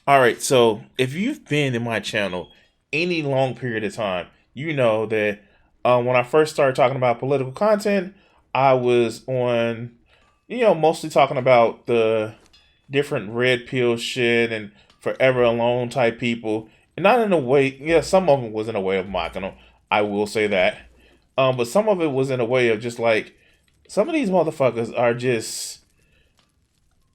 All right, so if you've been in my channel any long period of time, you know that when I first started talking about political content, I was on, mostly talking about the different red pill shit and forever alone type people, and not in a way. Yeah, some of them was in a way of mocking them. I will say that, but some of it was in a way of just like some of these motherfuckers are just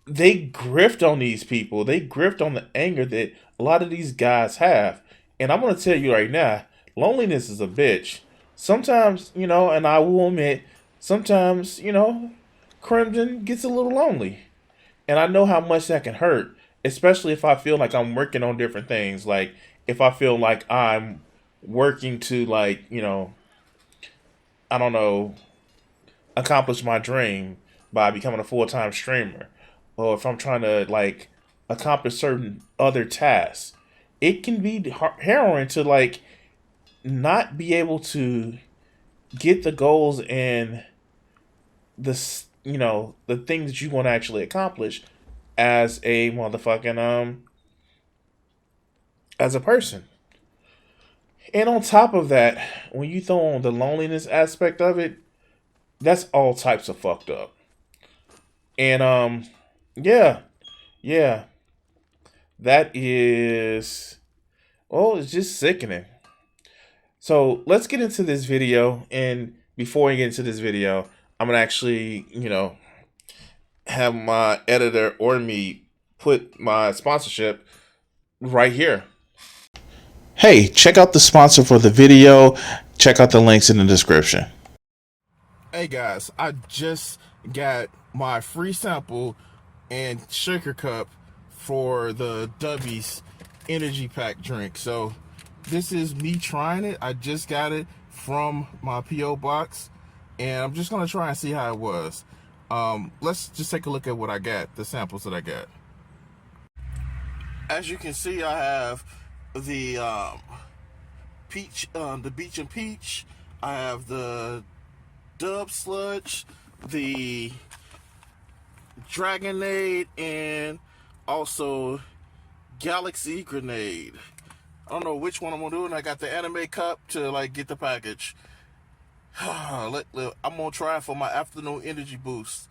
they grift on these people. They grift on the anger that a lot of these guys have. And I'm going to tell you right now, loneliness is a bitch. Sometimes, and I will admit, sometimes, Crimson gets a little lonely. And I know how much that can hurt, especially if I feel like I'm working on different things. Like, if I feel like I'm working to, like, I don't know, accomplish my dream by becoming a full-time streamer, or if I'm trying to like accomplish certain other tasks, it can be harrowing to like not be able to get the goals and the things that you want to actually accomplish as a motherfucking as a person. And on top of that, when you throw on the loneliness aspect of it, that's all types of fucked up. And yeah, yeah, that is, oh, it's just sickening. So let's get into this video. And before we get into this video, I'm going to actually, have my editor or me put my sponsorship right here. Hey, check out the sponsor for the video. Check out the links in the description. Hey guys, I just got my free sample and shaker cup for the Dubby's energy pack drink. So this is me trying it. I just got it from my P.O. box and I'm just gonna try and see how it was. Let's just take a look at what I got, the samples that I got. As you can see, I have the peach, the beach and peach. I have the Dub sludge, the Dragonade, and also Galaxy Grenade. I don't know which one I'm gonna do, and I got the anime cup to like get the package. I'm gonna try it for my afternoon energy boost.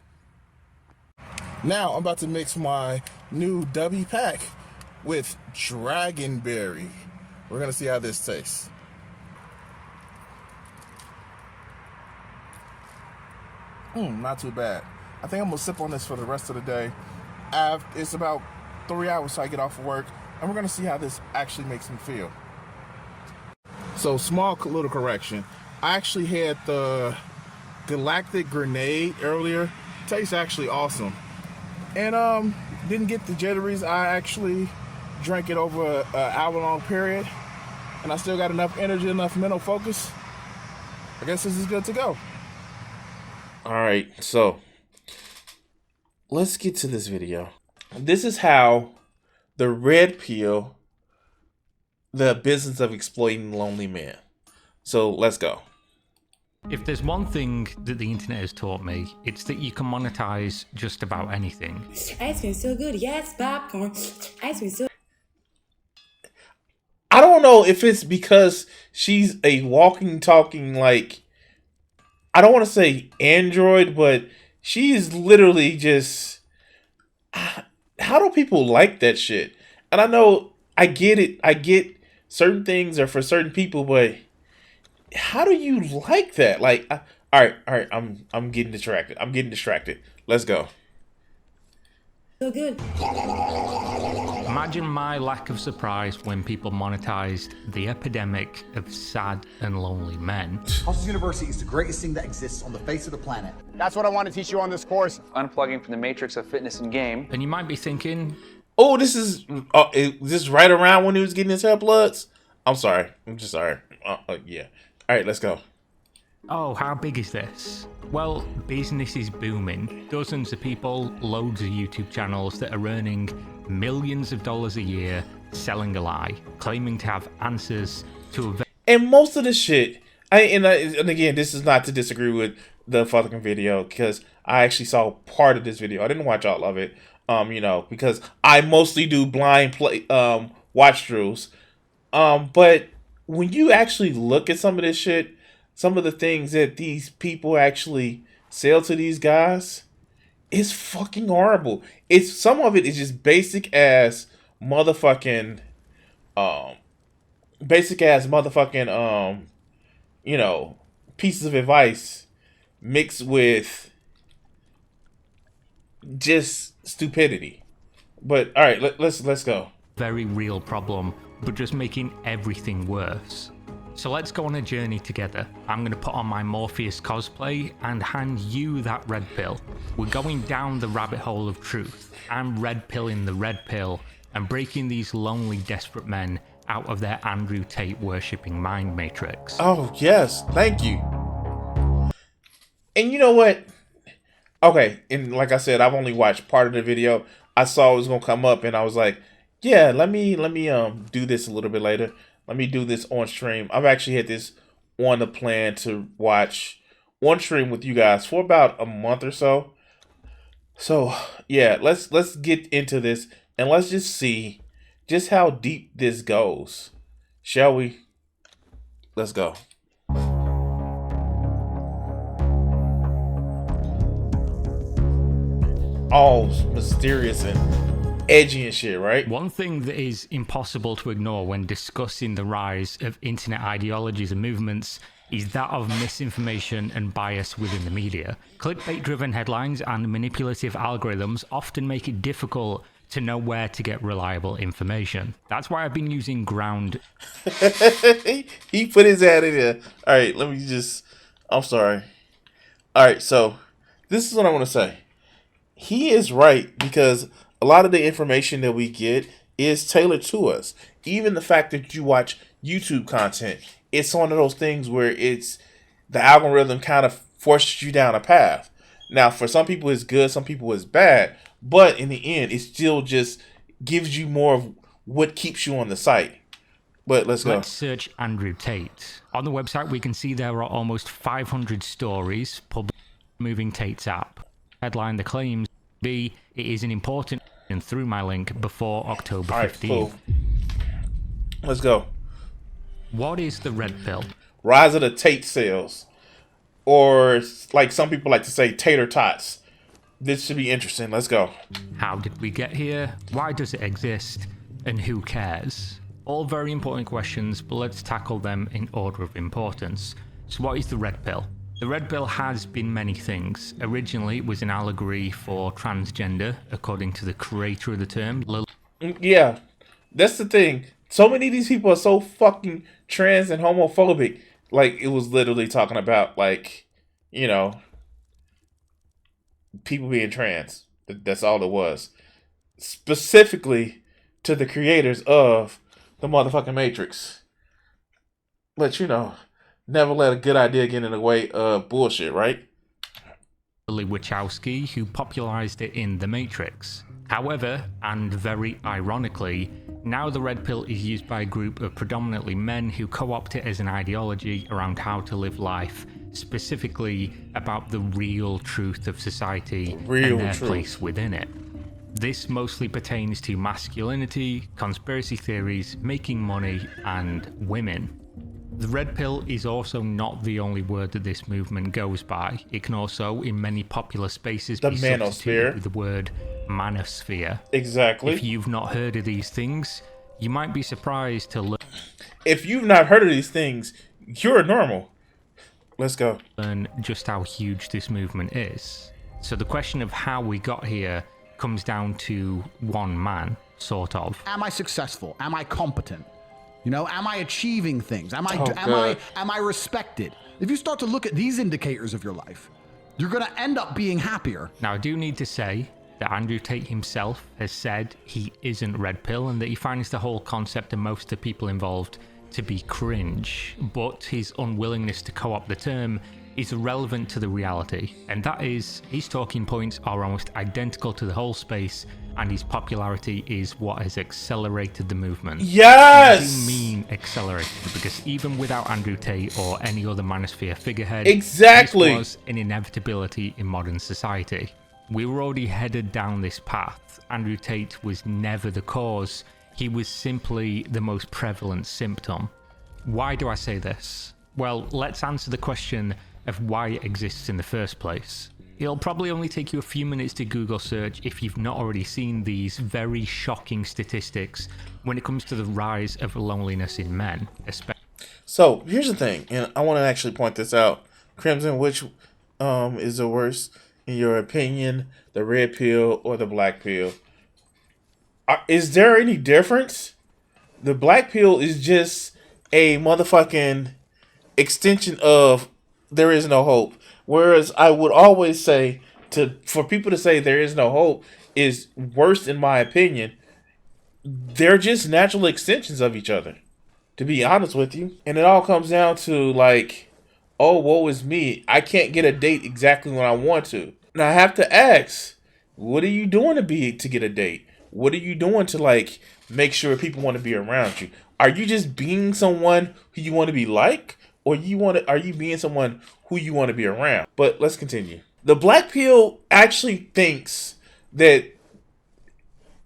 Now I'm about to mix my new Dubby pack with Dragonberry. We're gonna see how this tastes. Not too bad. I think I'm gonna sip on this for the rest of the day. It's about 3 hours till I get off of work, and we're gonna see how this actually makes me feel. So, small little correction. I actually had the Galactic Grenade earlier. Tastes actually awesome. And didn't get the jitteries. I actually drank it over an hour-long period, and I still got enough energy, enough mental focus. I guess this is good to go. All right, so let's get to this video. This is how the red pill, the business of exploiting lonely men. So let's go. If there's one thing that the internet has taught me, it's that you can monetize just about anything. Ice cream so good, yes, popcorn. Ice cream so. I don't know if it's because she's a walking, talking, like, I don't want to say android, but she is literally just, how do people like that shit? And I know, I get it. I get certain things are for certain people, but how do you like that? Like, all right, I'm getting distracted. Let's go. So good. Imagine my lack of surprise when people monetized the epidemic of sad and lonely men. Hustle University is the greatest thing that exists on the face of the planet. That's what I want to teach you on this course. Unplugging from the matrix of fitness and game. And you might be thinking, oh, this is right around when he was getting his hair bloods. I'm sorry. I'm just sorry. Yeah. All right, let's go. oh, how big is this? Well, business is booming. Dozens of people, loads of YouTube channels that are earning millions of dollars a year selling a lie, claiming to have answers to a... And most of the shit, and again, this is not to disagree with the fucking video, because I actually saw part of this video. I didn't watch all of it. You know, because I mostly do blind play watch throughs. But when you actually look at some of this shit, some of the things that these people actually sell to these guys, it's fucking horrible. It's some of it is just um basic ass motherfucking you know, pieces of advice mixed with just stupidity. But all right, let's go. Very real problem, but just making everything worse. So let's go on a journey together. I'm going to put on my Morpheus cosplay and hand you that red pill. We're going down the rabbit hole of truth. I'm red pilling the red pill and breaking these lonely, desperate men out of their Andrew Tate worshipping mind matrix. Oh yes, thank you. And you know what? Okay, and like I said, I've only watched part of the video. I saw it was gonna come up, and I was like, yeah, let me do this a little bit later. Let me do this on stream. I've actually had this on the plan to watch on stream with you guys for about a month or so. So yeah, let's get into this and let's just see just how deep this goes. Shall we? Let's go. All mysterious and edgy and shit, right? One thing that is impossible to ignore when discussing the rise of internet ideologies and movements is that of misinformation and bias within the media. Clickbait-driven headlines and manipulative algorithms often make it difficult to know where to get reliable information. That's why I've been using ground. He put his ad in there. All right, let me just. I'm sorry. All right, so this is what I want to say. He is right because a lot of the information that we get is tailored to us. Even the fact that you watch YouTube content, it's one of those things where it's the algorithm kind of forces you down a path. Now, for some people it's good, some people it's bad, but in the end, it still just gives you more of what keeps you on the site. But let's go. Let's search Andrew Tate. On the website, we can see there are almost 500 stories published moving Tate's app. Headline the claims be it is an important and through my link before October 15th. Cool. Let's go. What is the red pill? Rise of the Tate sales. Or like some people like to say tater tots. This should be interesting. Let's go. How did we get here? Why does it exist? And who cares? All very important questions, but let's tackle them in order of importance. So what is the red pill? The red pill has been many things. Originally, it was an allegory for transgender, according to the creator of the term. Yeah, that's the thing. So many of these people are so fucking trans and homophobic. Like, it was literally talking about, like, you know, people being trans. That's all it was. Specifically to the creators of the motherfucking Matrix. But, you know, never let a good idea get in the way of bullshit, right? Wachowski, who popularized it in The Matrix. However, and very ironically, now the red pill is used by a group of predominantly men who co-opt it as an ideology around how to live life, specifically about the real truth of society and their place within it. This mostly pertains to masculinity, conspiracy theories, making money, and women. The red pill is also not the only word that this movement goes by. It can also, in many popular spaces, be substituted with the word manosphere. Exactly. If you've not heard of these things, you might be surprised to learn. If you've not heard of these things, you're normal. Let's go. Learn just how huge this movement is. So the question of how we got here comes down to one man, sort of. Am I successful? Am I competent? You know, am I achieving things? Am I respected? If you start to look at these indicators of your life, you're going to end up being happier. Now, I do need to say that Andrew Tate himself has said he isn't red pill and that he finds the whole concept and most of the people involved to be cringe, but his unwillingness to co-opt the term is irrelevant to the reality, and that is his talking points are almost identical to the whole space, and his popularity is what has accelerated the movement. Yes! I do mean accelerated, because even without Andrew Tate or any other manosphere figurehead, exactly, this was an inevitability in modern society. We were already headed down this path. Andrew Tate was never the cause. He was simply the most prevalent symptom. Why do I say this? Well, let's answer the question of why it exists in the first place. It'll probably only take you a few minutes to Google search if you've not already seen these very shocking statistics when it comes to the rise of loneliness in men. So here's the thing, and I want to actually point this out. Crimson, which is the worst in your opinion, the red pill or the black pill? Is there any difference? The black pill is just a motherfucking extension of there is no hope. Whereas I would always say for people to say there is no hope is worse in my opinion. They're just natural extensions of each other, to be honest with you. And it all comes down to like, oh, woe is me. I can't get a date exactly when I want to. And I have to ask, what are you doing to get a date? What are you doing to like make sure people want to be around you? Are you just being someone who you want to be like? Or are you being someone who you want to be around? But let's continue. The black pill actually thinks that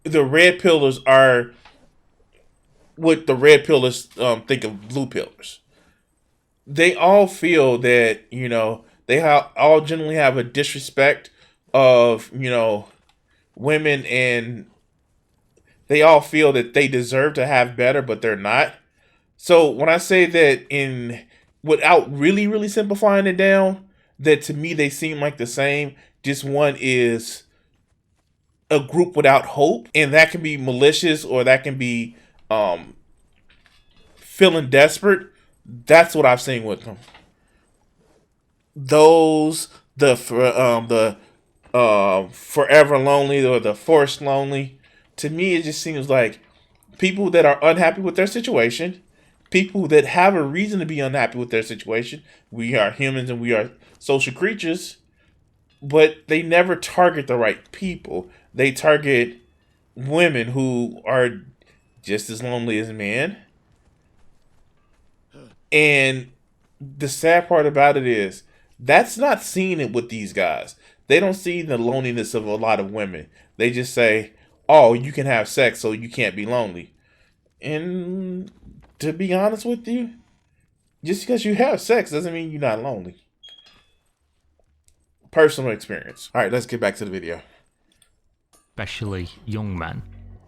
the red pillars are what the red pillars think of blue pillars. They all feel that, they all generally have a disrespect of, women, and they all feel that they deserve to have better, but they're not. So when I say that without really, really simplifying it down, that to me they seem like the same. Just one is a group without hope, and that can be malicious or that can be feeling desperate. That's what I've seen with them. Those the forever lonely or the forced lonely. To me, it just seems like people that are unhappy with their situation. People that have a reason to be unhappy with their situation. We are humans and we are social creatures, but they never target the right people. They target women who are just as lonely as men. And the sad part about it is that's not seen it with these guys. They don't see the loneliness of a lot of women. They just say, oh, you can have sex, so you can't be lonely. And to be honest with you, just because you have sex doesn't mean you're not lonely. Personal experience. All right, let's get back to the video. Especially young men.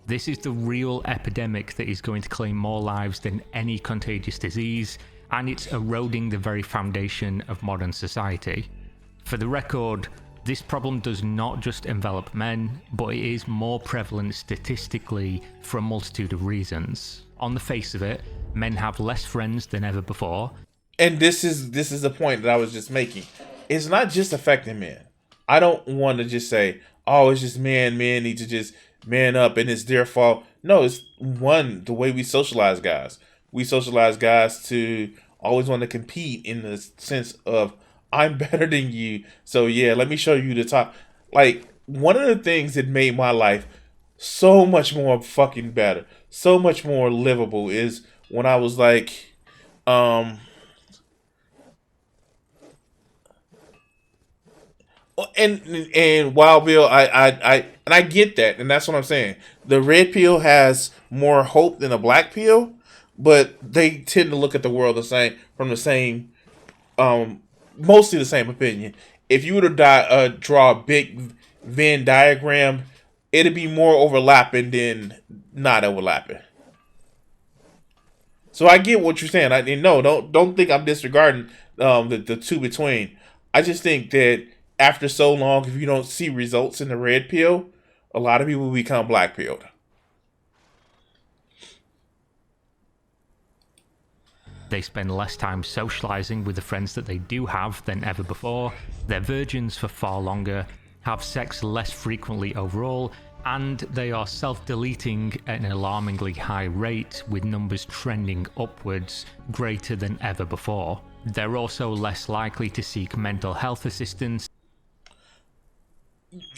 This is the real epidemic that is going to claim more lives than any contagious disease, and it's eroding the very foundation of modern society. For the record, this problem does not just envelop men, but it is more prevalent statistically for a multitude of reasons. On the face of it, men have less friends than ever before. And this is the point that I was just making. It's not just affecting men. I don't want to just say, oh, it's just men need to just man up and it's their fault. No, it's the way we socialize guys. We socialize guys to always want to compete in the sense of, I'm better than you, so yeah, let me show you the top. Like, one of the things that made my life so much more fucking better, so much more livable is when I was like, and Wild Bill, I get that, and that's what I'm saying. The red pill has more hope than a black pill, but they tend to look at the world from the same, mostly the same opinion. If you were to draw a big Venn diagram, it'd be more overlapping than not overlapping. So I get what you're saying. Don't think I'm disregarding the two between. I just think that after so long, if you don't see results in the red pill, a lot of people become black pilled. They spend less time socializing with the friends that they do have than ever before, they're virgins for far longer, have sex less frequently overall, and they are self-deleting at an alarmingly high rate, with numbers trending upwards greater than ever before. They're also less likely to seek mental health assistance.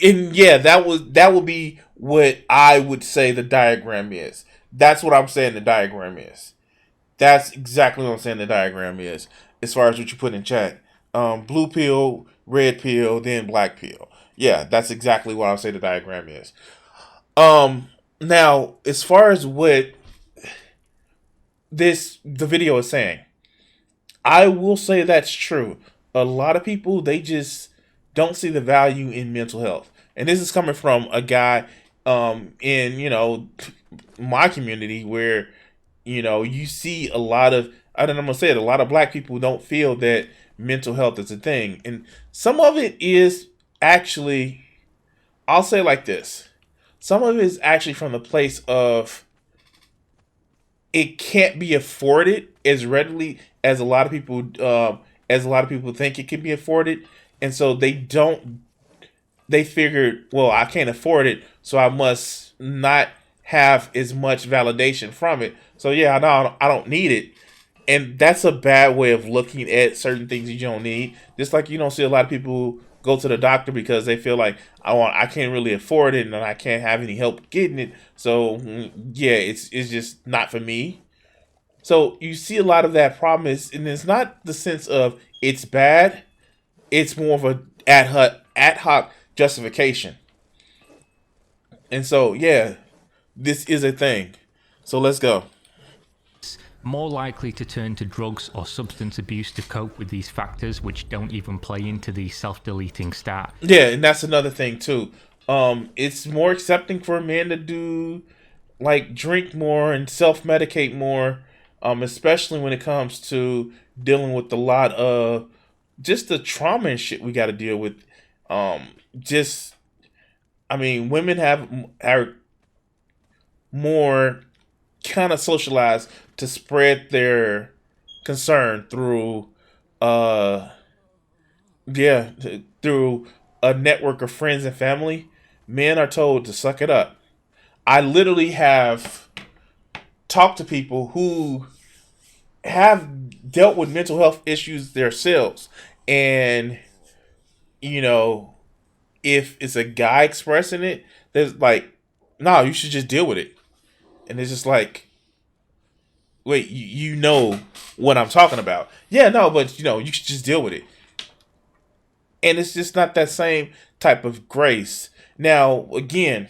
And yeah, that would be what I would say the diagram is. That's what I'm saying the diagram is. That's exactly what I'm saying the diagram is, as far as what you put in chat. Blue pill, red pill, then black pill. Yeah, that's exactly what I'll say the diagram is. Now, as far as what the video is saying, I will say that's true. A lot of people, they just don't see the value in mental health. And this is coming from a guy in, my community where, you see a lot of, I don't know, I'm going to say it, a lot of black people don't feel that mental health is a thing. And some of it is actually, I'll say it like this. Some of it is actually from the place of it can't be afforded as readily as a lot of people think it can be afforded, and so they figured, well, I can't afford it, so I must not have as much validation from it. So yeah, I don't need it. And that's a bad way of looking at certain things you don't need. Just like you don't see a lot of people go to the doctor because they feel like I can't really afford it and I can't have any help getting it. So yeah, it's just not for me. So you see a lot of that problem and it's not the sense of it's bad. It's more of a ad hoc justification. And so yeah, this is a thing. So let's go. More likely to turn to drugs or substance abuse to cope with these factors, which don't even play into the self-deleting stat. Yeah, and that's another thing too. It's more accepting for men to do like drink more and self-medicate more, especially when it comes to dealing with a lot of just the trauma and shit we got to deal with. Women are more kind of socialized to spread their concern through through a network of friends and family. Men are told to suck it up. I literally have talked to people who have dealt with mental health issues themselves, and if it's a guy expressing it, there's like, no, you should just deal with it. And it's just like, wait, you know what I'm talking about. Yeah, no, but you should just deal with it. And it's just not that same type of grace. Now, again,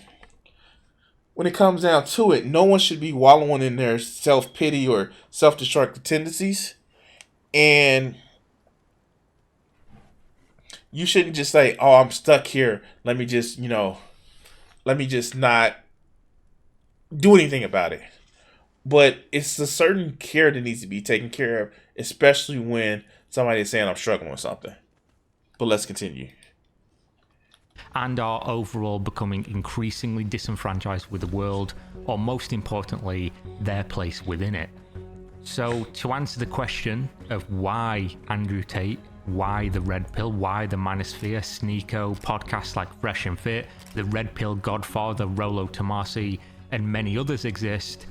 when it comes down to it, no one should be wallowing in their self-pity or self-destructive tendencies. And you shouldn't just say, oh, I'm stuck here. Let me just not do anything about it. But it's a certain care that needs to be taken care of, especially when somebody is saying I'm struggling with something. But let's continue. And are overall becoming increasingly disenfranchised with the world, or most importantly, their place within it. So to answer the question of why Andrew Tate, why the Red Pill, why the Manosphere, Sneeko, podcasts like Fresh and Fit, the Red Pill Godfather, Rollo Tomasi, and many others exist,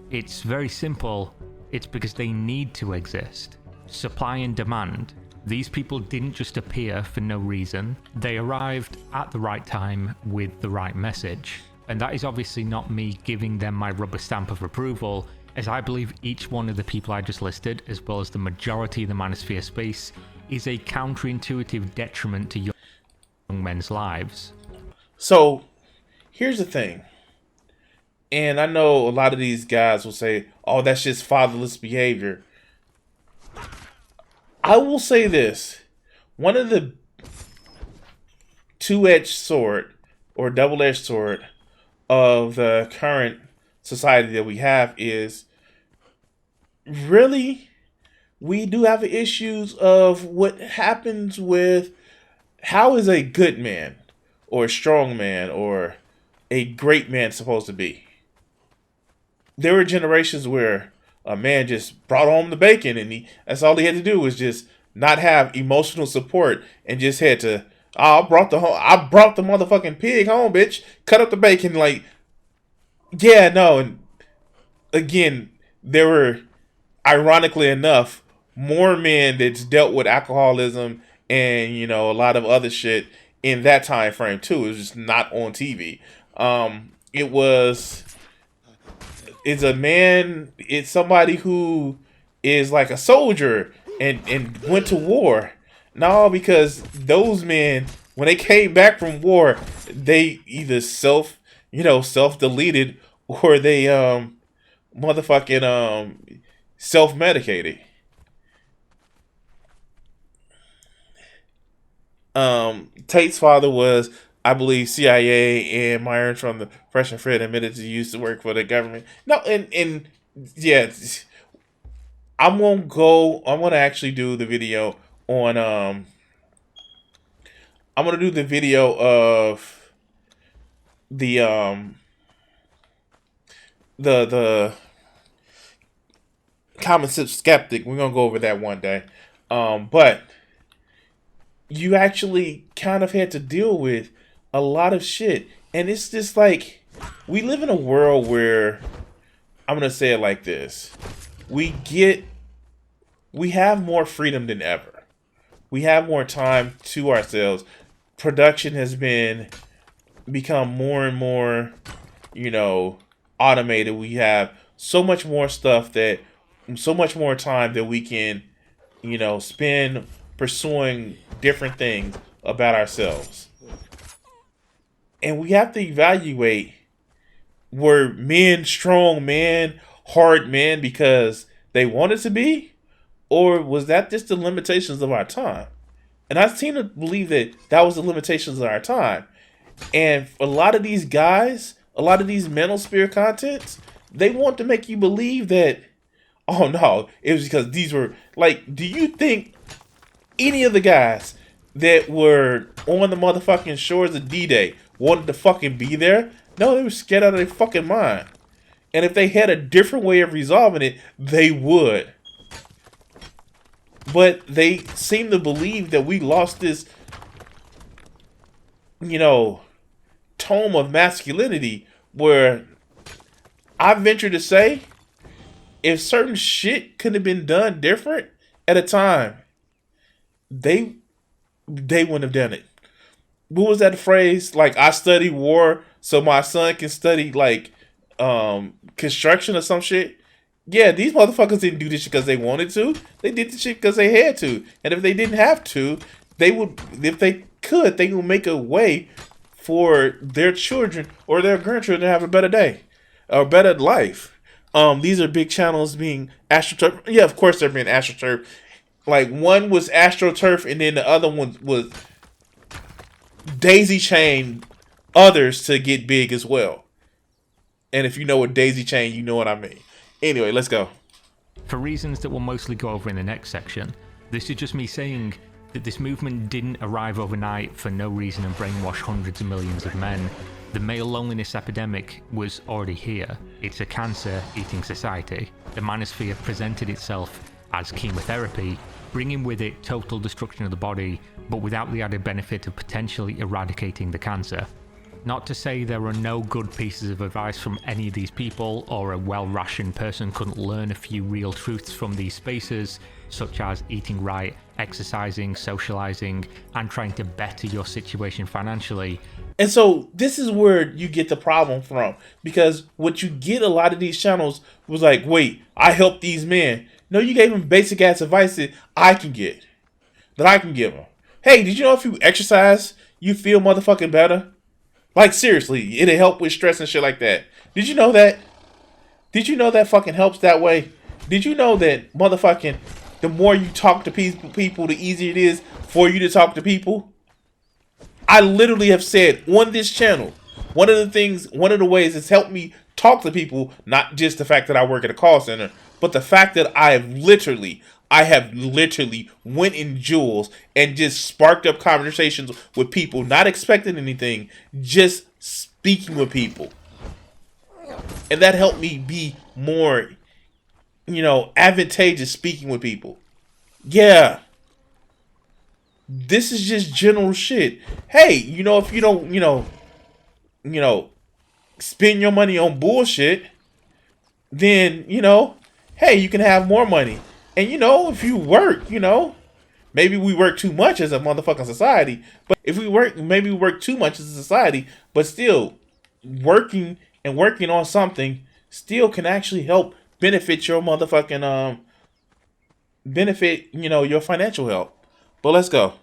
it's very simple. It's because they need to exist. Supply and demand. These people didn't just appear for no reason. They arrived at the right time with the right message. And that is obviously not me giving them my rubber stamp of approval, as I believe each one of the people I just listed, as well as the majority of the Manosphere space, is a counterintuitive detriment to young men's lives. So, here's the thing. And I know a lot of these guys will say, oh, that's just fatherless behavior. I will say this. One of the two-edged sword or double-edged sword of the current society that we have is really we do have issues of what happens with how is a good man or a strong man or a great man supposed to be. There were generations where a man just brought home the bacon and that's all he had to do was just not have emotional support and just had to, I brought the motherfucking pig home, bitch. Cut up the bacon, like, yeah, no. And again, there were, ironically enough, more men that's dealt with alcoholism and, a lot of other shit in that time frame too. It was just not on TV. It's somebody who is like a soldier and went to war. No, because those men when they came back from war, they either self-deleted or they motherfucking self-medicated. Tate's father was, I believe, CIA, and Myers from the Fresh and Fit admitted to used to work for the government. No, and yeah, I'm gonna actually do the video on I'm gonna do the video of the common sense skeptic. We're gonna go over that one day. But you actually kind of had to deal with a lot of shit. And it's just like, we live in a world where, I'm going to say it like this. We have more freedom than ever. We have more time to ourselves. Production has become more and more, automated. We have so much more so much more time that we can, spend pursuing different things about ourselves. And we have to evaluate, were men strong men, hard men because they wanted to be? Or was that just the limitations of our time? And I seem to believe that was the limitations of our time. And a lot of these guys, a lot of these mental spirit contents, they want to make you believe that, oh no, it was because these were, like, do you think any of the guys that were on the motherfucking shores of D-Day wanted to fucking be there? No, they were scared out of their fucking mind. And if they had a different way of resolving it, they would. But they seem to believe that we lost this, tome of masculinity, where I venture to say, if certain shit could have been done different at a time, they wouldn't have done it. What was that phrase? Like, I study war so my son can study, like, construction or some shit. Yeah, these motherfuckers didn't do this shit because they wanted to. They did this shit because they had to. And if they didn't have to, they would, if they could, they would make a way for their children or their grandchildren to have a better day, or better life. These are big channels being AstroTurf. Yeah, of course they're being AstroTurf. Like, one was AstroTurf, and then the other one was daisy chain others to get big as well. And if you know what daisy chain, you know what I mean. Anyway, let's go. For reasons that we'll mostly go over in the next section, this is just me saying that this movement didn't arrive overnight for no reason and brainwash hundreds of millions of men. The male loneliness epidemic was already here. It's a cancer eating society. The manosphere presented itself as chemotherapy, bringing with it total destruction of the body, but without the added benefit of potentially eradicating the cancer. Not to say there are no good pieces of advice from any of these people, or a well-rationed person couldn't learn a few real truths from these spaces, such as eating right, exercising, socializing, and trying to better your situation financially. And so this is where you get the problem from, because what you get a lot of these channels was like, wait, I helped these men. No, you gave them basic ass advice that I can give them. Hey, did you know if you exercise, you feel motherfucking better? Like, seriously, it'll help with stress and shit like that. Did you know that? Did you know that fucking helps that way? Did you know that motherfucking the more you talk to people, the easier it is for you to talk to people? I literally have said on this channel, one of the ways it's helped me talk to people, not just the fact that I work at a call center, but the fact that I have literally went in jewels and just sparked up conversations with people, not expecting anything, just speaking with people. And that helped me be more, advantageous speaking with people. Yeah. This is just general shit. Hey, if you don't, spend your money on bullshit, then, hey, you can have more money. And, if you work, maybe we work too much as a motherfucking society. But if maybe we work too much as a society, but still working on something still can actually help benefit your motherfucking, your financial health. But let's go.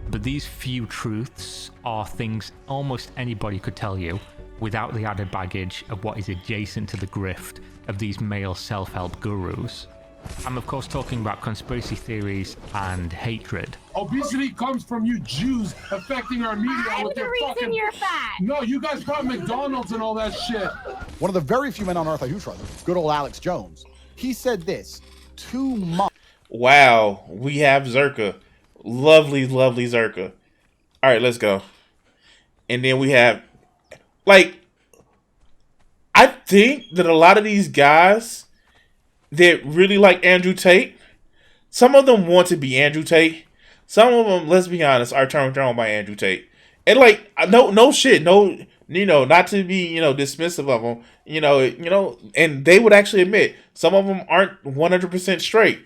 But these few truths are things almost anybody could tell you without the added baggage of what is adjacent to the grift of these male self-help gurus. I'm of course talking about conspiracy theories and hatred. Obesity comes from you Jews affecting our media I'm with the your reason fucking... you're fat. No, you guys brought McDonald's and all that shit. One of the very few men on earth I do trust, good old Alex Jones. He said this 2 months. Wow, we have Zerka. Lovely, lovely Zerka. All right, let's go. And then we have, like, I think that a lot of these guys that really like Andrew Tate, some of them want to be Andrew Tate. Some of them, let's be honest, are turned on by Andrew Tate. And like, no shit, no, not to be, dismissive of them, and they would actually admit some of them aren't 100% straight,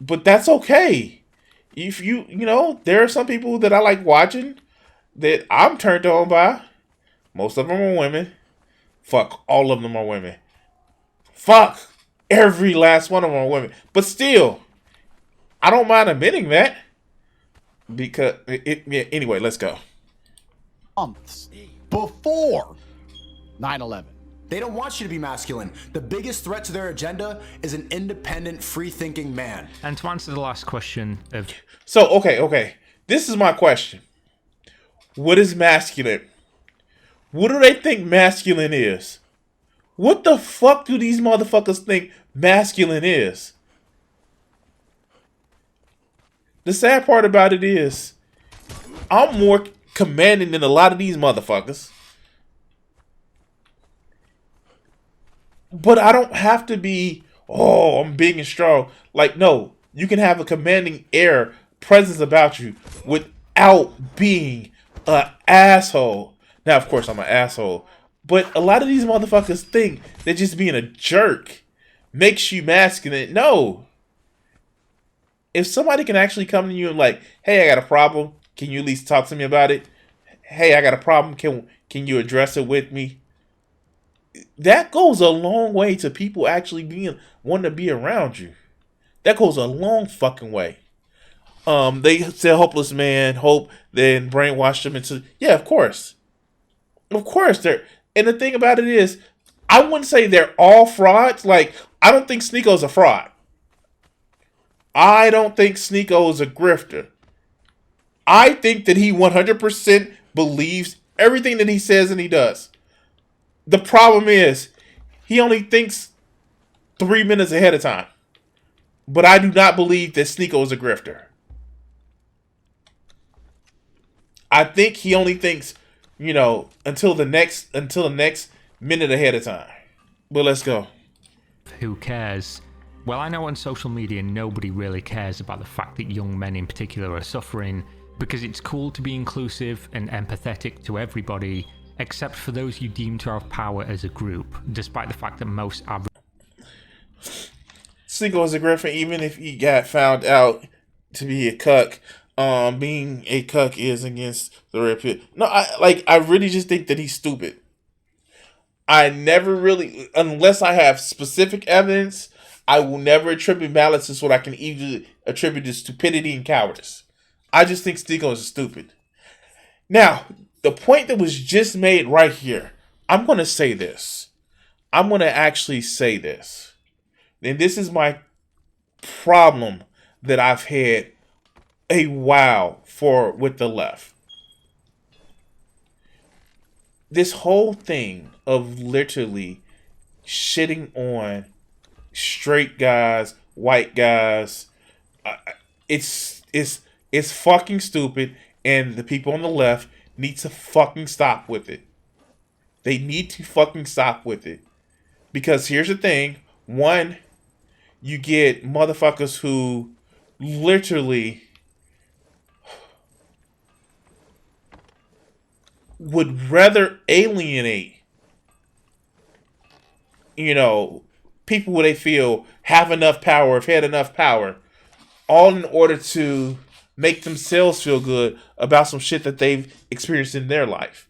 but that's okay. If there are some people that I like watching that I'm turned on by. Most of them are women. Fuck, all of them are women. Fuck, every last one of them are women. But still, I don't mind admitting that. Because, anyway, let's go. Months before 9/11. They don't want you to be masculine. The biggest threat to their agenda is an independent, free-thinking man. And to answer the last question of... So, okay. This is my question. What is masculine? What do they think masculine is? What the fuck do these motherfuckers think masculine is? The sad part about it is, I'm more commanding than a lot of these motherfuckers. But I don't have to be, I'm big and strong. Like, no, you can have a commanding air presence about you without being an asshole. Now, of course, I'm an asshole. But a lot of these motherfuckers think that just being a jerk makes you masculine. No. If somebody can actually come to you and like, hey, I got a problem. Can you at least talk to me about it? Hey, I got a problem. Can you address it with me? That goes a long way to people actually wanting to be around you. That goes a long fucking way. They said hopeless man, hope, then brainwashed them into, yeah, of course. Of course they're, and the thing about it is, I wouldn't say they're all frauds. Like, I don't think Sneako's a fraud. I don't think Sneeko is a grifter. I think that he 100% believes everything that he says and he does. The problem is, he only thinks 3 minutes ahead of time. But I do not believe that Sneeko is a grifter. I think he only thinks, until the next minute ahead of time. But let's go. Who cares? Well, I know on social media nobody really cares about the fact that young men in particular are suffering, because it's cool to be inclusive and empathetic to everybody, except for those you deem to have power as a group, despite the fact that most average... Sneeko is a grifter, even if he got found out to be a cuck. Being a cuck is against the red pill. No, I really just think that he's stupid. I never really, unless I have specific evidence, I will never attribute malice to what I can easily attribute to stupidity and cowardice. I just think Sneeko is stupid. Now, the point that was just made right here, I'm going to say this. I'm going to actually say this. And this is my problem that I've had a while with the left. This whole thing of literally shitting on straight guys, white guys, it's fucking stupid, and the people on the left need to fucking stop with it. They need to fucking stop with it. Because here's the thing. One, you get motherfuckers who literally would rather alienate, people who they feel have enough power, have had enough power, all in order to make themselves feel good about some shit that they've experienced in their life.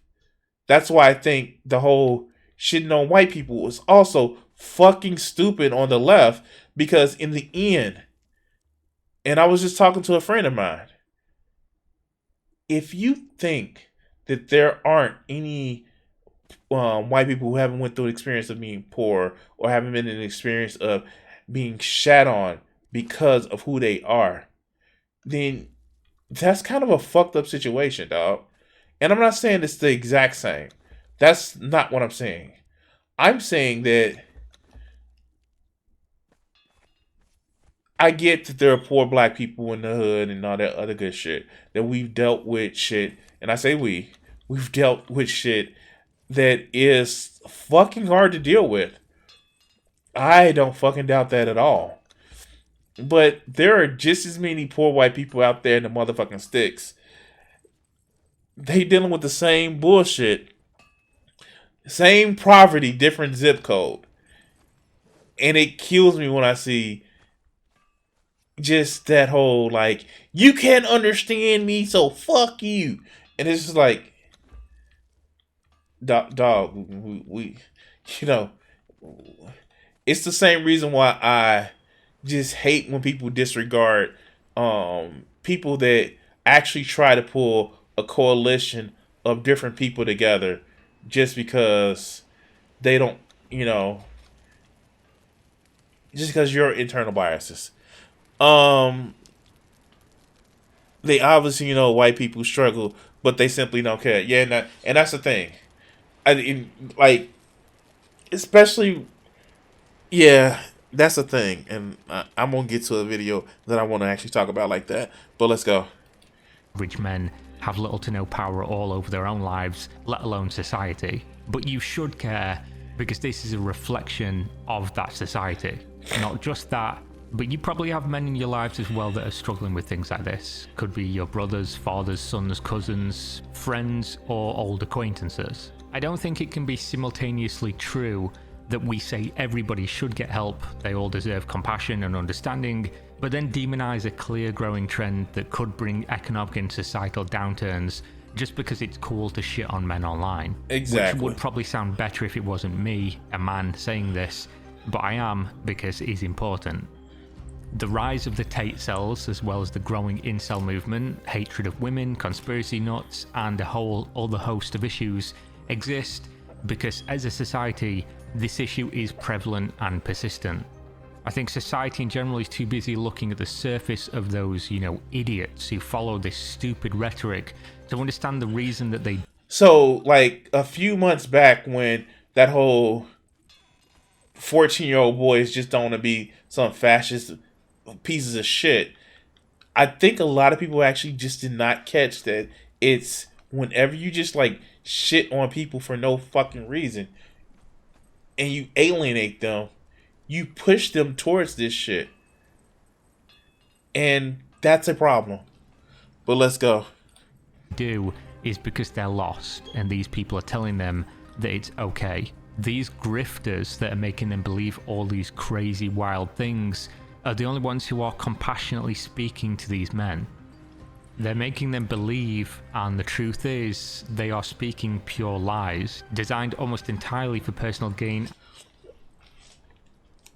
That's why I think the whole shitting on white people is also fucking stupid on the left, because in the end, and I was just talking to a friend of mine, if you think that there aren't any white people who haven't went through the experience of being poor or haven't been in the experience of being shat on because of who they are, then that's kind of a fucked up situation, dog. And I'm not saying it's the exact same. That's not what I'm saying. I'm saying that I get that there are poor black people in the hood and all that other good shit. That we've dealt with shit, and I say we've dealt with shit that is fucking hard to deal with. I don't fucking doubt that at all. But there are just as many poor white people out there in the motherfucking sticks. They dealing with the same bullshit. Same poverty, different zip code. And it kills me when I see just that whole, like, you can't understand me, so fuck you. And it's just like, dog, we you know, it's the same reason why I just hate when people disregard people that actually try to pull a coalition of different people together just because they don't, you know, just because your internal biases. They obviously, you know, white people struggle, but they simply don't care. Yeah, and that's the thing. Like, especially, yeah, that's the thing. And I'm going to get to a video that I want to actually talk about like that. But let's go. Rich men have little to no power at all over their own lives, let alone society. But you should care, because this is a reflection of that society. Not just that, but you probably have men in your lives as well that are struggling with things like this. Could be your brothers, fathers, sons, cousins, friends, or old acquaintances. I don't think it can be simultaneously true that we say everybody should get help, they all deserve compassion and understanding, but then demonize a clear growing trend that could bring economic and societal downturns just because it's cool to shit on men online. Exactly. Which would probably sound better if it wasn't me, a man, saying this, but I am, because it is important. The rise of the Tate cells, as well as the growing incel movement, hatred of women, conspiracy nuts, and a whole other host of issues exist because as a society, this issue is prevalent and persistent. I think society in general is too busy looking at the surface of those, you know, idiots who follow this stupid rhetoric to understand the reason that they... So, like, a few months back when that whole 14-year-old boys just don't want to be some fascist pieces of shit, I think a lot of people actually just did not catch that it's whenever you just, like, shit on people for no fucking reason and you alienate them, you push them towards this shit. And that's a problem. But let's go. Do is because they're lost and these people are telling them that it's okay. These grifters that are making them believe all these crazy wild things are the only ones who are compassionately speaking to these men. They're making them believe, and the truth is, they are speaking pure lies, designed almost entirely for personal gain.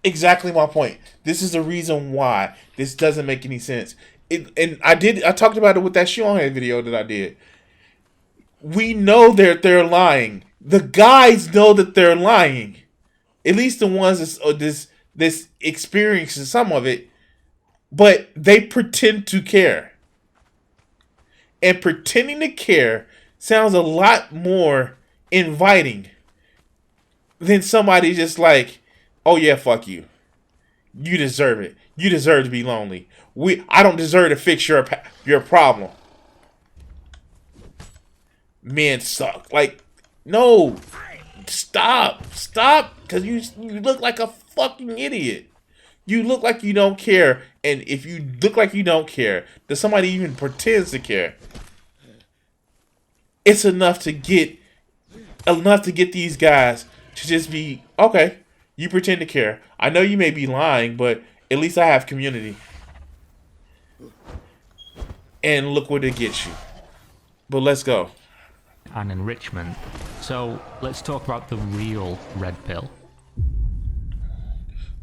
Exactly my point. This is the reason why this doesn't make any sense. And I talked about it with that Shoehead video that I did. We know that they're lying. The guys know that they're lying. At least the ones this experiences some of it, but they pretend to care. And pretending to care sounds a lot more inviting than somebody just like, oh yeah, fuck you. You deserve it. You deserve to be lonely. I don't deserve to fix your problem. Men suck. Like, no. Stop, because you look like a fucking idiot. You look like you don't care, and if you look like you don't care, does somebody even pretends to care? It's enough to get these guys to just be okay. You pretend to care. I know you may be lying, but at least I have community. And look where it gets you. But let's go. And enrichment. So let's talk about the real red pill.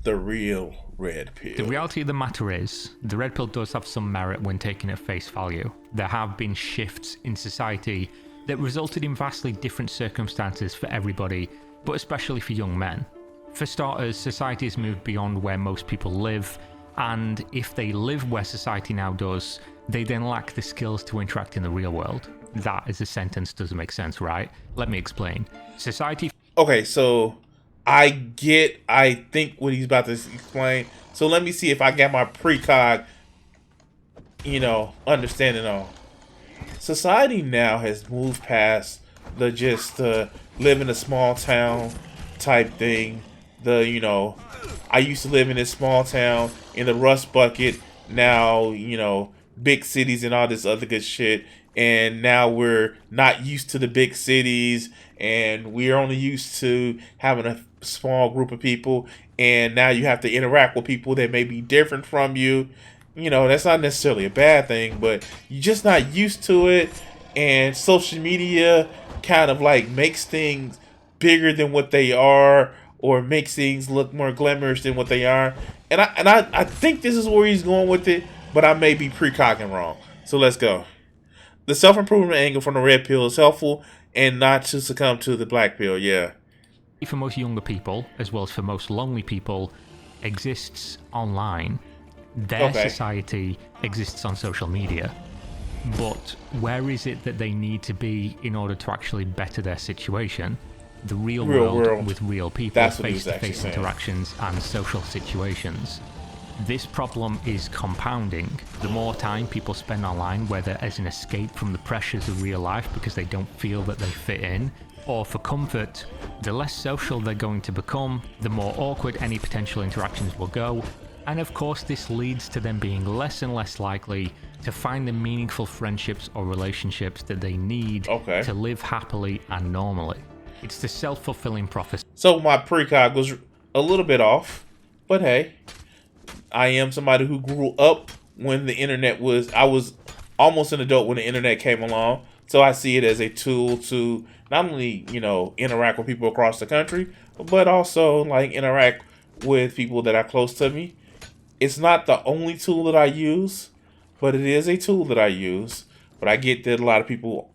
the real red pill? The reality of the matter is, the red pill does have some merit when taken at face value. There have been shifts in society that resulted in vastly different circumstances for everybody, but especially for young men. For starters, society has moved beyond where most people live, and if they live where society now does, they then lack the skills to interact in the real world. That as a sentence doesn't make sense, right? Let me explain. Society... Okay, so I think what he's about to explain. So let me see if I get my precog, understanding on. Society now has moved past the just live in a small town type thing. I used to live in this small town in the rust bucket. Now, big cities and all this other good shit. And now we're not used to the big cities, and we're only used to having a small group of people. And now you have to interact with people that may be different from you. That's not necessarily a bad thing, but you're just not used to it. And social media kind of like makes things bigger than what they are, or makes things look more glamorous than what they are. And I think this is where he's going with it, but I may be precogning wrong. So let's go. The self-improvement angle from the red pill is helpful, and not to succumb to the black pill. Yeah. For most younger people, as well as for most lonely people, exists online. Their society exists on social media. But where is it that they need to be in order to actually better their situation? The real world with real people, face-to-face interactions and social situations. This problem is compounding. The more time people spend online, whether as an escape from the pressures of real life because they don't feel that they fit in, or for comfort, the less social they're going to become, the more awkward any potential interactions will go, and of course this leads to them being less and less likely to find the meaningful friendships or relationships that they need to live happily and normally. It's the self-fulfilling prophecy. So my precog was a little bit off, but hey, I am somebody who grew up when the internet I was almost an adult when the internet came along. So I see it as a tool to not only, interact with people across the country, but also like interact with people that are close to me. It's not the only tool that I use, but it is a tool that I use. But I get that a lot of people,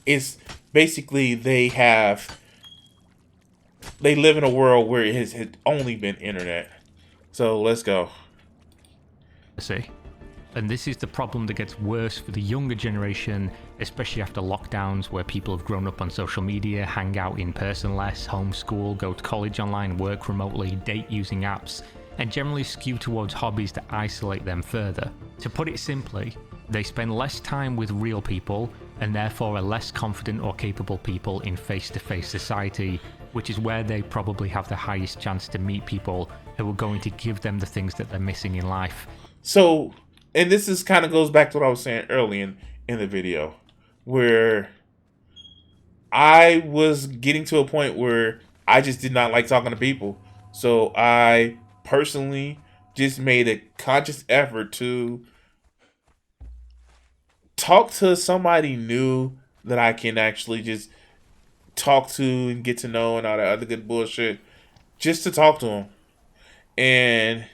it's basically they live in a world where it has only been internet. So let's go. And this is the problem that gets worse for the younger generation, especially after lockdowns where people have grown up on social media, hang out in person less, homeschool, go to college online, work remotely, date using apps, and generally skew towards hobbies that isolate them further. To put it simply, they spend less time with real people and therefore are less confident or capable people in face-to-face society, which is where they probably have the highest chance to meet people who are going to give them the things that they're missing in life. So, and this is kind of goes back to what I was saying early in the video, where I was getting to a point where I just did not like talking to people. So I personally just made a conscious effort to talk to somebody new that I can actually just talk to and get to know and all that other good bullshit, just to talk to them. And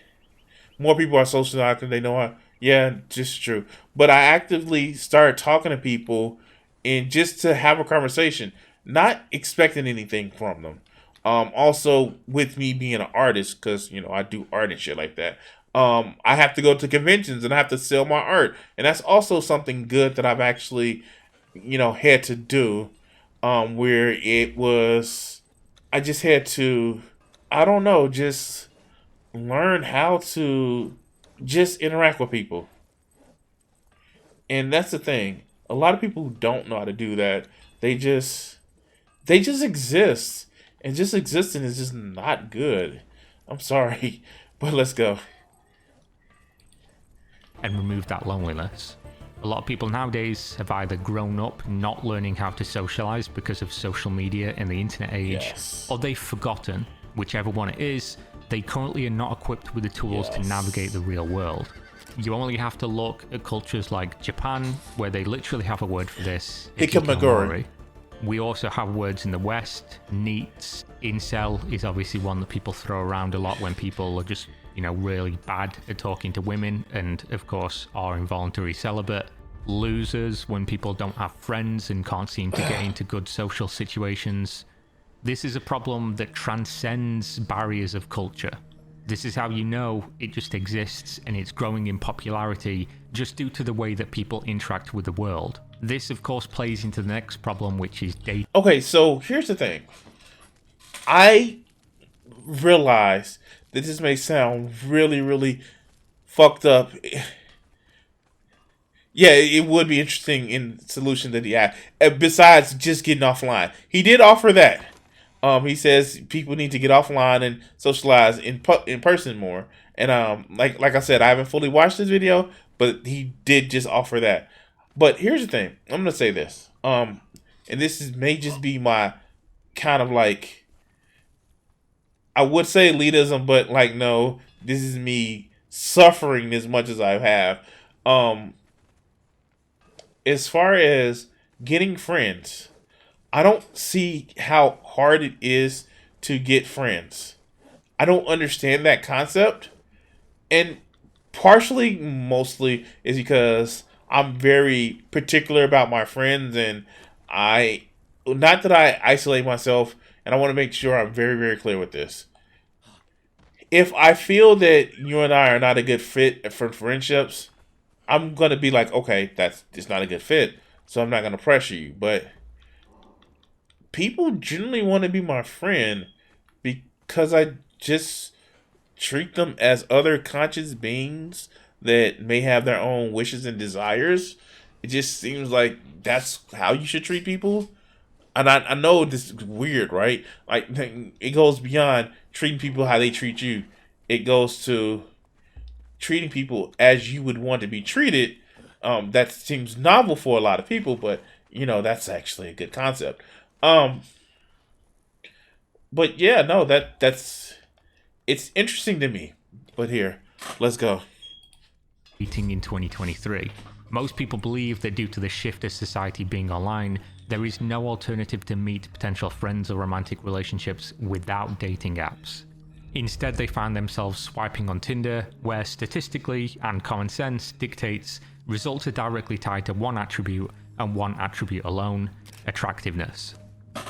more people are social active. They know how. Yeah, just true. But I actively started talking to people and just to have a conversation, not expecting anything from them. Also, with me being an artist, because, I do art and shit like that. I have to go to conventions and I have to sell my art. And that's also something good that I've actually, had to do. Where it was, I just had to, just learn how to just interact with people. And that's the thing. A lot of people don't know how to do that. They just exist. And just existing is just not good. I'm sorry, but let's go. And remove that loneliness. A lot of people nowadays have either grown up not learning how to socialize because of social media and the internet age, or they've forgotten, whichever one it is. They currently are not equipped with the tools to navigate the real world. You only have to look at cultures like Japan, where they literally have a word for this. Hikikomori. We also have words in the West. NEETs, incel is obviously one that people throw around a lot when people are just, really bad at talking to women and, of course, are involuntary celibate. Losers, when people don't have friends and can't seem to get into good social situations. This is a problem that transcends barriers of culture. This is how you know it just exists and it's growing in popularity just due to the way that people interact with the world. This, of course, plays into the next problem, which is dating. Okay, so here's the thing. I realize that this may sound really, really fucked up. Yeah, it would be interesting in the solution that he had. Besides just getting offline. He did offer that. He says people need to get offline and socialize in person more. And like I said, I haven't fully watched this video, but he did just offer that. But here's the thing. I'm gonna say this. And may just be my kind of like, I would say elitism, but like no, this is me suffering as much as I have. As far as getting friends, I don't see how hard it is to get friends. I don't understand that concept. And mostly is because I'm very particular about my friends, and not that I isolate myself, and I want to make sure I'm very, very clear with this. If I feel that you and I are not a good fit for friendships, I'm going to be like, okay, it's not a good fit, so I'm not going to pressure you. But people generally want to be my friend because I just treat them as other conscious beings that may have their own wishes and desires. It just seems like that's how you should treat people. And I know this is weird, right? Like, it goes beyond treating people how they treat you. It goes to treating people as you would want to be treated. That seems novel for a lot of people, but that's actually a good concept. But yeah, no, it's interesting to me. But here, let's go. Dating in 2023. Most people believe that due to the shift of society being online, there is no alternative to meet potential friends or romantic relationships without dating apps. Instead, they find themselves swiping on Tinder, where statistically and common sense dictates results are directly tied to one attribute and one attribute alone: attractiveness.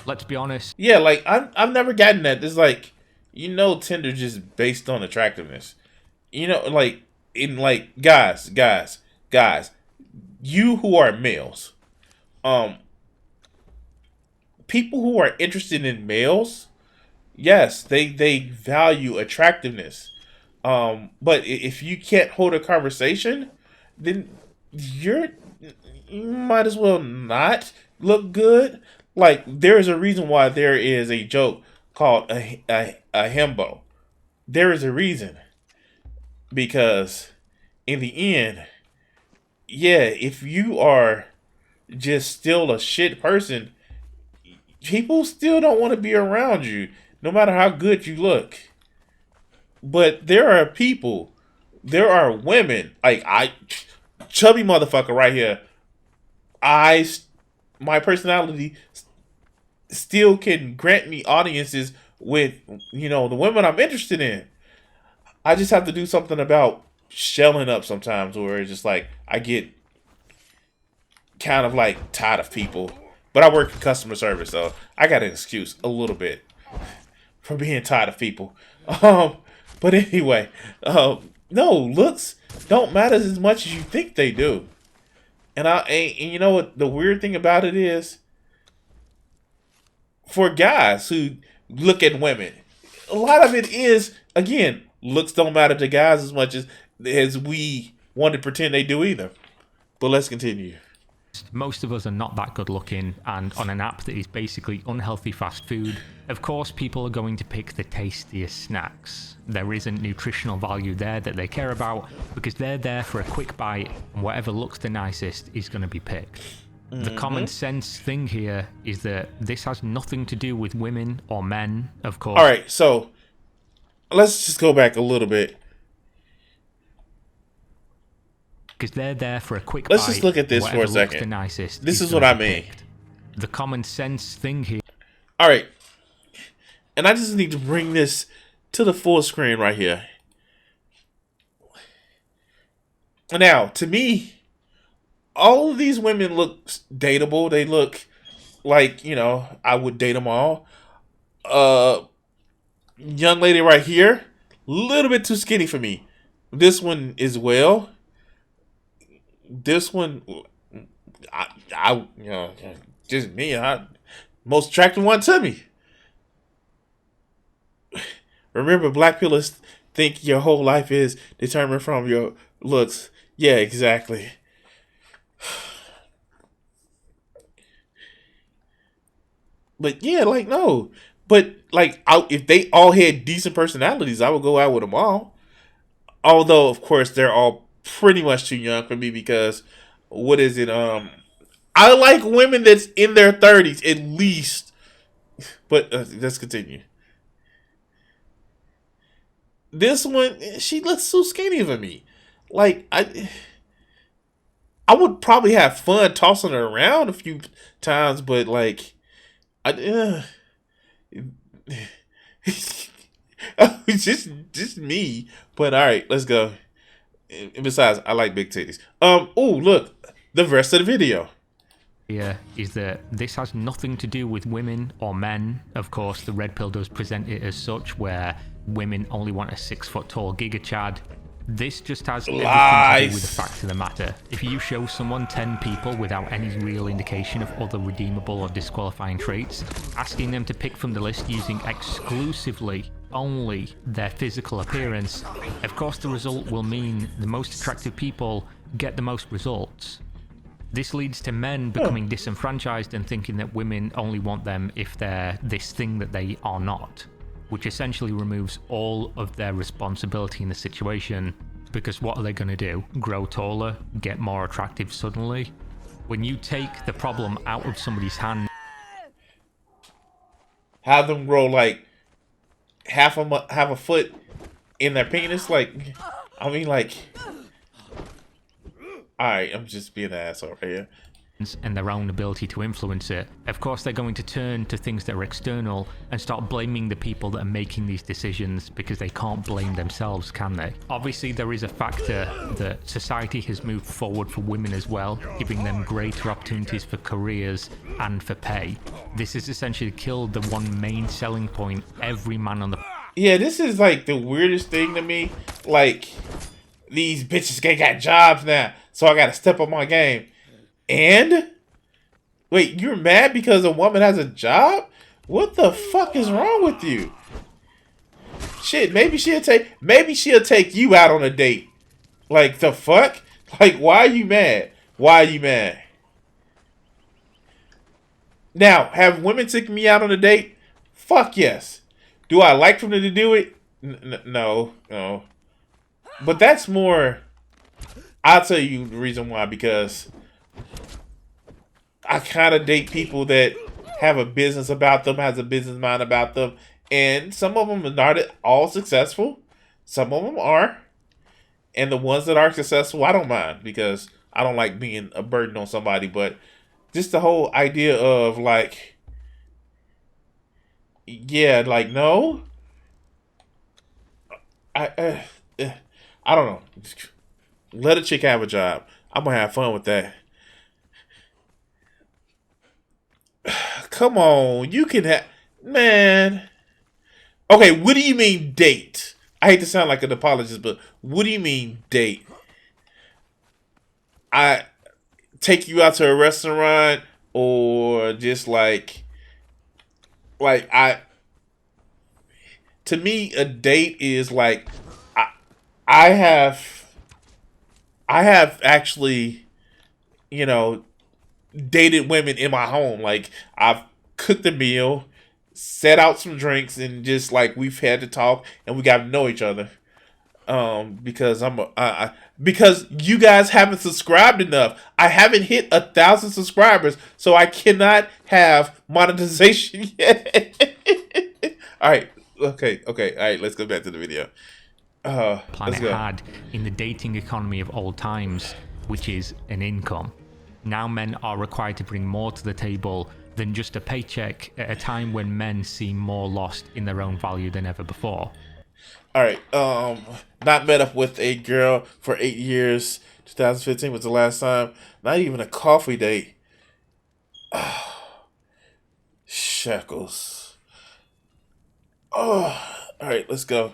Let's be honest. Yeah, like I've never gotten that. It's like, Tinder just based on attractiveness. Like in like guys, you who are males, people who are interested in males, yes, they value attractiveness. But if you can't hold a conversation, then you might as well not look good. Like, there is a reason why there is a joke called a himbo. There is a reason. Because in the end, yeah, if you are just still a shit person, people still don't want to be around you, no matter how good you look. But there are people, there are women, like chubby motherfucker right here, my personality still can grant me audiences with, the women I'm interested in. I just have to do something about shelling up sometimes, where it's just like, I get kind of like tired of people. But I work in customer service, so I got an excuse a little bit for being tired of people. But anyway, no, looks don't matter as much as you think they do. And you know what the weird thing about it is? For guys who look at women, a lot of it is, again, looks don't matter to guys as much as we want to pretend they do either. But let's continue. Most of us are not that good looking, and on an app that is basically unhealthy fast food, of course people are going to pick the tastiest snacks. There isn't nutritional value there that they care about, because they're there for a quick bite, and whatever looks the nicest is going to be picked. The common sense thing here is that this has nothing to do with women or men, of course. Alright, so let's just go back a little bit. Because they're there for a quick Let's bite. just look at this for a second. The nicest this is what I mean. the common sense thing here. All right. And I just need to bring this to the full screen right here. Now, to me, all of these women look dateable. They look like, you know, I would date them all. Young lady right here, a little bit too skinny for me. This one as well. This one, I you know, just me. Most attractive one to me. Remember, black people think your whole life is determined from your looks. Yeah, exactly. But yeah, like, no. But like, if they all had decent personalities, I would go out with them all. Although, of course, they're all pretty much too young for me because, what is it? I like women that's in their 30s at least. But let's continue. This one, she looks so skinny for me. Like, I would probably have fun tossing her around a few times, but like, just me. But all right, let's go. And besides, I like big titties. Oh, look, the rest of the video. Yeah, is that this has nothing to do with women or men. Of course, the red pill does present it as such, where women only want a 6 foot tall Giga Chad. This just has everything to do with the fact of the matter. If you show someone 10 people without any real indication of other redeemable or disqualifying traits, asking them to pick from the list using exclusively only their physical appearance, of course the result will mean the most attractive people get the most results. This leads to men becoming disenfranchised and thinking that women only want them if they're this thing that they are not, which essentially removes all of their responsibility in the situation, because what are they going to do? Grow taller? Get more attractive suddenly? When you take the problem out of somebody's hand, have them grow like half a foot in their penis, like, I mean, like, alright, I'm just being an asshole right here. And their own ability to influence it, of course they're going to turn to things that are external and start blaming the people that are making these decisions, because they can't blame themselves, can they? Obviously there is a factor that society has moved forward for women as well, giving them greater opportunities for careers and for pay. This has essentially killed the one main selling point every man on the... Yeah, this is like the weirdest thing to me. Like, these bitches got jobs now, so I gotta step up my game. And wait, you're mad because a woman has a job? What the fuck is wrong with you? Shit, maybe she'll take you out on a date. Like, the fuck? Like, why are you mad? Why are you mad? Now, have women taken me out on a date? Fuck yes. Do I like for them to do it? No. But that's more... I'll tell you the reason why, because I kind of date people that have a business about them, has a business mind about them, and some of them are not all successful. Some of them are. And the ones that are successful, I don't mind, because I don't like being a burden on somebody. But just the whole idea of like, yeah, like, no, I don't know. Let a chick have a job. I'm gonna have fun with that. Come on, you can have, man. Okay, what do you mean date? I hate to sound like an apologist, but what do you mean date? I take you out to a restaurant, or just like to me, a date is like, I have actually, you know, dated women in my home. Like, I've cooked a meal, set out some drinks, and just like, we've had to talk and we got to know each other. Because because you guys haven't subscribed enough. I haven't hit 1,000 subscribers, so I cannot have monetization yet. All right. Okay. All right. Let's go back to the video. Planet had in the dating economy of old times, which is an income. Now men are required to bring more to the table than just a paycheck at a time when men seem more lost in their own value than ever before. All right. Not met up with a girl for 8 years. 2015 was the last time. Not even a coffee date. Shackles. Oh, all right. Let's go.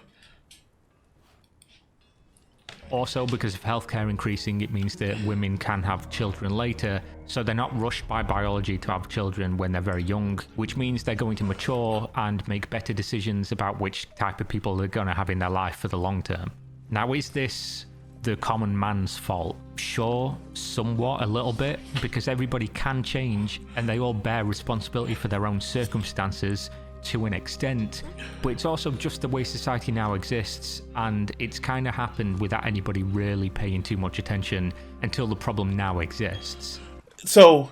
Also, because of healthcare increasing, it means that women can have children later, so they're not rushed by biology to have children when they're very young, which means they're going to mature and make better decisions about which type of people they're going to have in their life for the long term. Now, is this the common man's fault? Sure, somewhat, a little bit, because everybody can change and they all bear responsibility for their own circumstances to an extent, but it's also just the way society now exists, and it's kind of happened without anybody really paying too much attention until the problem now exists. So,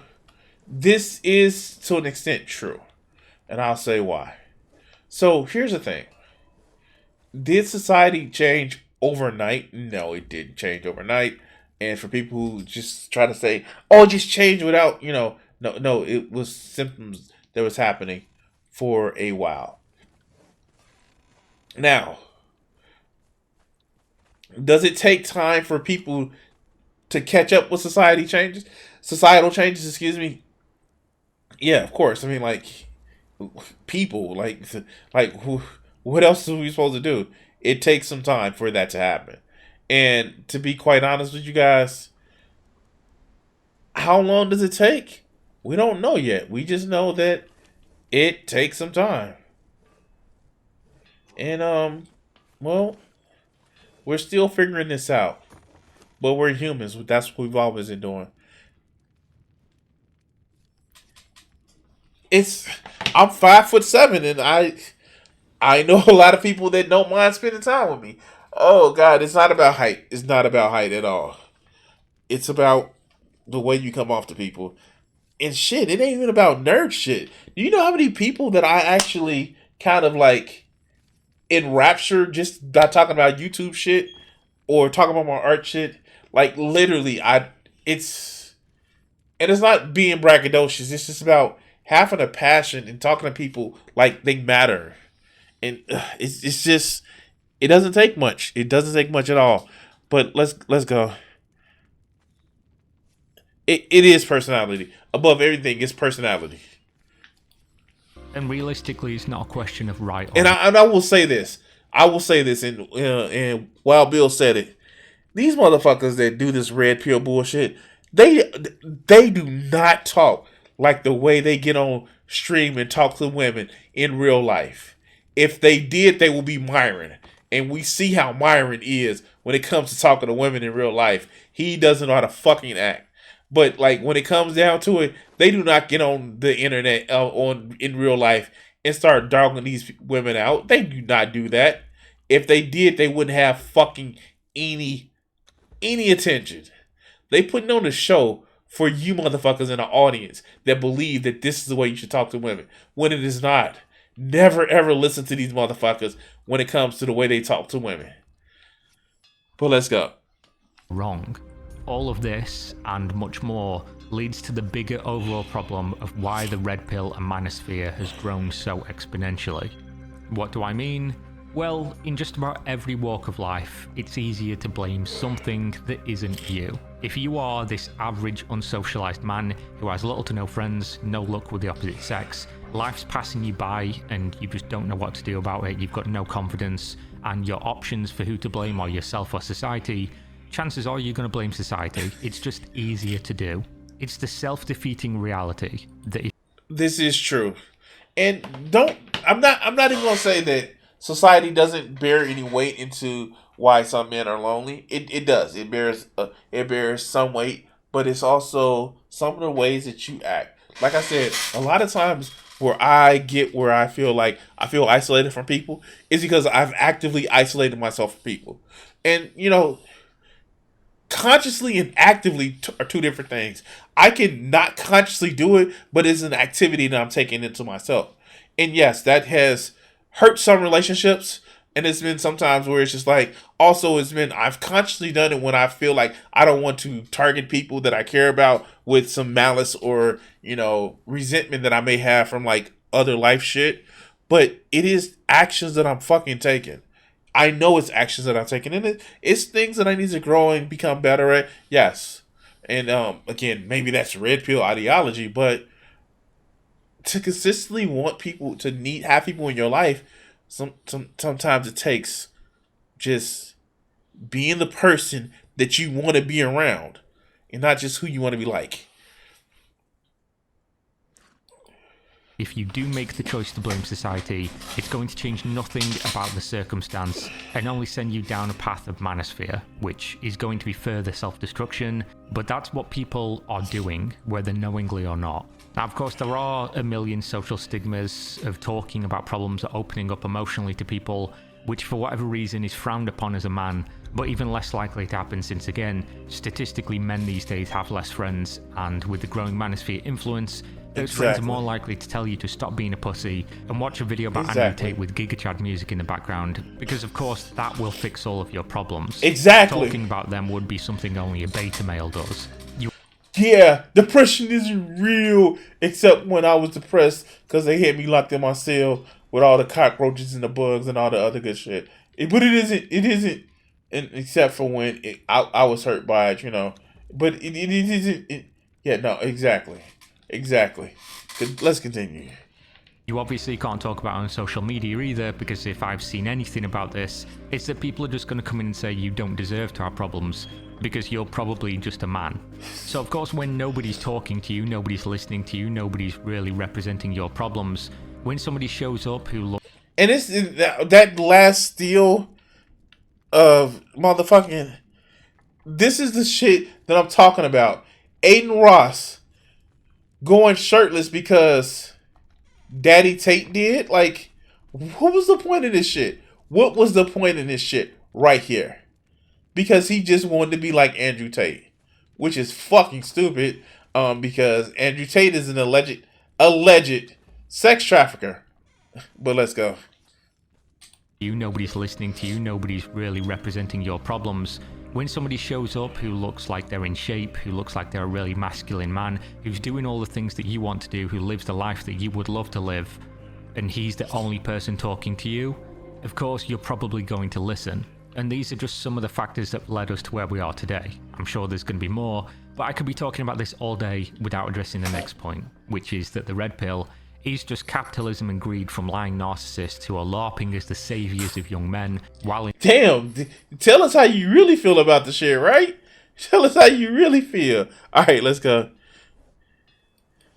this is to an extent true, and I'll say why. So, here's the thing. Did society change overnight? No, it didn't change overnight. And for people who just try to say, oh, it just changed without, no, it was symptoms that was happening for a while. Now, does it take time for people to catch up with societal changes, excuse me? Yeah, of course. I mean, like, people, what else are we supposed to do? It takes some time for that to happen. And to be quite honest with you guys, how long does it take? We don't know yet. We just know that it takes some time. And, well, we're still figuring this out. But we're humans. That's what we've always been doing. I'm 5'7", and I know a lot of people that don't mind spending time with me. Oh, God, it's not about height. It's not about height at all. It's about the way you come off to people. And shit, it ain't even about nerd shit. Do you know how many people that I actually kind of like enraptured just by talking about YouTube shit or talking about my art shit? Like, literally, it's not being braggadocious. It's just about having a passion and talking to people like they matter. And it's just, it doesn't take much. It doesn't take much at all. But let's go. It is personality. Above everything, it's personality. And realistically, it's not a question of right or and I will say this. And Wild Bill said it. These motherfuckers that do this red pill bullshit, they do not talk like the way they get on stream and talk to women in real life. If they did, they would be Myron. And we see how Myron is when it comes to talking to women in real life. He doesn't know how to fucking act. But like when it comes down to it, they do not get on the internet in real life and start dogging these women out. They do not do that. If they did, they wouldn't have fucking any attention. They putting on a show for you motherfuckers in the audience that believe that this is the way you should talk to women, when it is not. Never ever listen to these motherfuckers when it comes to the way they talk to women. But let's go. Wrong. All of this, and much more, leads to the bigger overall problem of why the red pill and manosphere has grown so exponentially. What do I mean? Well, in just about every walk of life, it's easier to blame something that isn't you. If you are this average unsocialized man who has little to no friends, no luck with the opposite sex, life's passing you by and you just don't know what to do about it, you've got no confidence, and your options for who to blame are yourself or society, chances are you're going to blame society. It's just easier to do. It's the self-defeating reality that this is true. And I'm not even going to say that society doesn't bear any weight into why some men are lonely. It does. It bears some weight, but it's also some of the ways that you act. Like I said, a lot of times where I feel isolated from people is because I've actively isolated myself from people. And consciously and actively are two different things. I can not consciously do it, but it's an activity that I'm taking into myself. And yes, that has hurt some relationships, And it's been sometimes where it's just like, also it's been, I've consciously done it when I feel like I don't want to target people that I care about with some malice or, you know, resentment that I may have from like other life shit. But it is actions that I'm fucking taking. I know it's actions that I'm taking. And it's things that I need to grow and become better at. Yes. And again, maybe that's red pill ideology, but to consistently want people to have people in your life, sometimes it takes just being the person that you want to be around and not just who you want to be like. If you do make the choice to blame society, it's going to change nothing about the circumstance and only send you down a path of manosphere, which is going to be further self-destruction, but that's what people are doing, whether knowingly or not. Now, of course, there are a million social stigmas of talking about problems or opening up emotionally to people, which for whatever reason is frowned upon as a man, but even less likely to happen since, again, statistically men these days have less friends, and with the growing manosphere influence, those friends are more likely to tell you to stop being a pussy and watch a video about Andrew Tate with Giga Chad music in the background, because of course that will fix all of your problems. Exactly. Talking about them would be something only a beta male does. Yeah, depression isn't real, except when I was depressed because they had me locked in my cell with all the cockroaches and the bugs and all the other good shit. But it isn't, except for when I was hurt by it, you know. But it isn't. Yeah, no, exactly. Let's continue. You obviously can't talk about it on social media either, because if I've seen anything about this, it's that people are just going to come in and say you don't deserve to have problems, because you're probably just a man. So of course when nobody's talking to you, nobody's listening to you, nobody's really representing your problems, when somebody shows up who looks... And it's that last steal of motherfucking... This is the shit that I'm talking about. Aiden Ross going shirtless because Daddy Tate did? Like, what was the point of this shit? What was the point of this shit right here? Because he just wanted to be like Andrew Tate, which is fucking stupid. Because Andrew Tate is an alleged sex trafficker. But let's go. Nobody's listening to you, nobody's really representing your problems. When somebody shows up who looks like they're in shape, who looks like they're a really masculine man, who's doing all the things that you want to do, who lives the life that you would love to live, and he's the only person talking to you, of course you're probably going to listen. And these are just some of the factors that led us to where we are today. I'm sure there's going to be more, but I could be talking about this all day without addressing the next point, which is that the red pill is just capitalism and greed from lying narcissists who are LARPing as the saviors of young men while... Damn, tell us how you really feel about the shit, right? Tell us how you really feel. All right, let's go.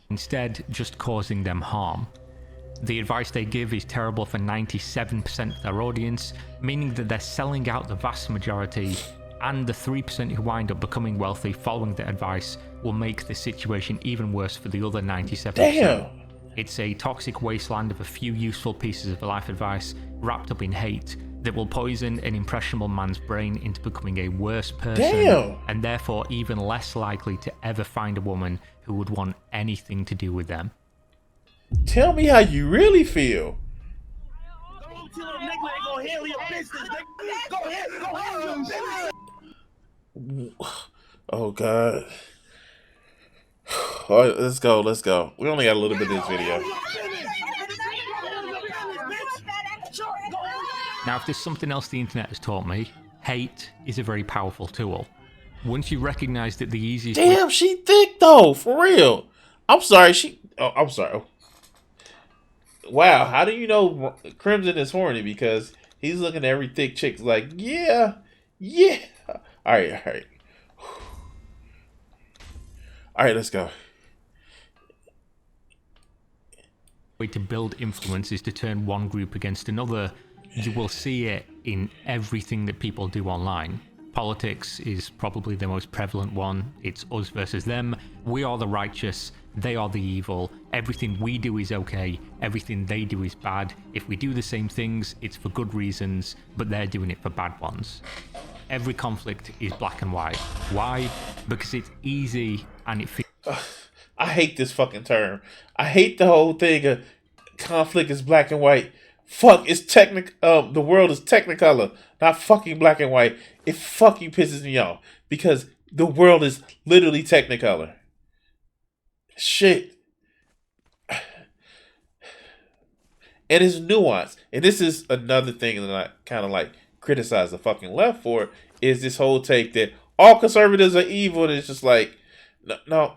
Instead, just causing them harm. The advice they give is terrible for 97% of their audience, meaning that they're selling out the vast majority, and the 3% who wind up becoming wealthy following their advice will make the situation even worse for the other 97%. Damn. It's a toxic wasteland of a few useful pieces of life advice wrapped up in hate that will poison an impressionable man's brain into becoming a worse person. Damn. And therefore even less likely to ever find a woman who would want anything to do with them. Tell me how you really feel. Oh God. All right, let's go. We only got a little bit of this video. Now, if there's something else the internet has taught me, hate is a very powerful tool. Once you recognize that the easiest... Damn, she thick though, for real. I'm sorry, I'm sorry. Wow, how do you know Crimson is horny? Because he's looking at every thick chick like, yeah. All right. All right, let's go. Way to build influence is to turn one group against another. You will see it in everything that people do online. Politics is probably the most prevalent one. It's us versus them. We are the righteous. They are the evil. Everything we do is okay. Everything they do is bad. If we do the same things, it's for good reasons, but they're doing it for bad ones. Every conflict is black and white. Why? Because it's easy and it feels... I hate this fucking term. I hate the whole thing of conflict is black and white. fuck, it's the world is technicolor, not fucking black and white. It fucking pisses me off because the world is literally technicolor. Shit. And it's nuanced. And this is another thing that I kind of like criticize the fucking left for, is this whole take that all conservatives are evil. And it's just like, no,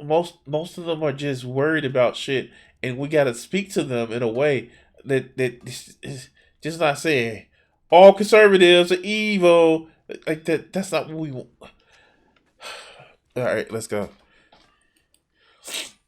most of them are just worried about shit. And we got to speak to them in a way that is just not saying all conservatives are evil. Like that's not what we want. All right, let's go.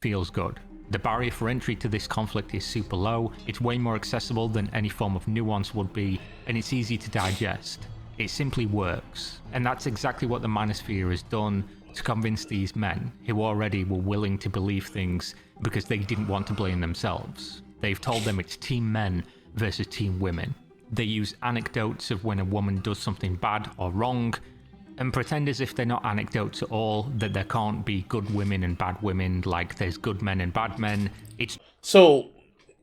Feels good. The barrier for entry to this conflict is super low, it's way more accessible than any form of nuance would be, and it's easy to digest. It simply works. And that's exactly what the manosphere has done to convince these men, who already were willing to believe things because they didn't want to blame themselves. They've told them it's team men versus team women. They use anecdotes of when a woman does something bad or wrong, and pretend as if they're not anecdotes at all, that there can't be good women and bad women, like there's good men and bad men. It's so,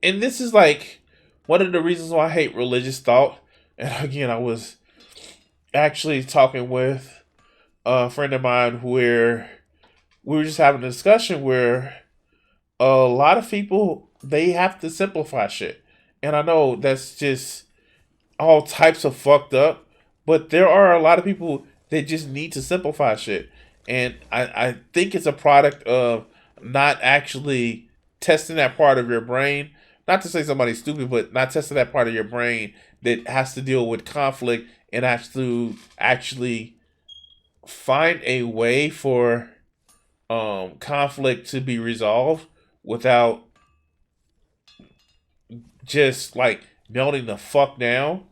and this is like one of the reasons why I hate religious thought. And again, I was actually talking with a friend of mine where we were just having a discussion where a lot of people, they have to simplify shit. And I know that's just all types of fucked up, but there are a lot of people that just need to simplify shit. And I think it's a product of not actually testing that part of your brain. Not to say somebody's stupid, but not testing that part of your brain that has to deal with conflict and has to actually find a way for conflict to be resolved without just like melting the fuck down.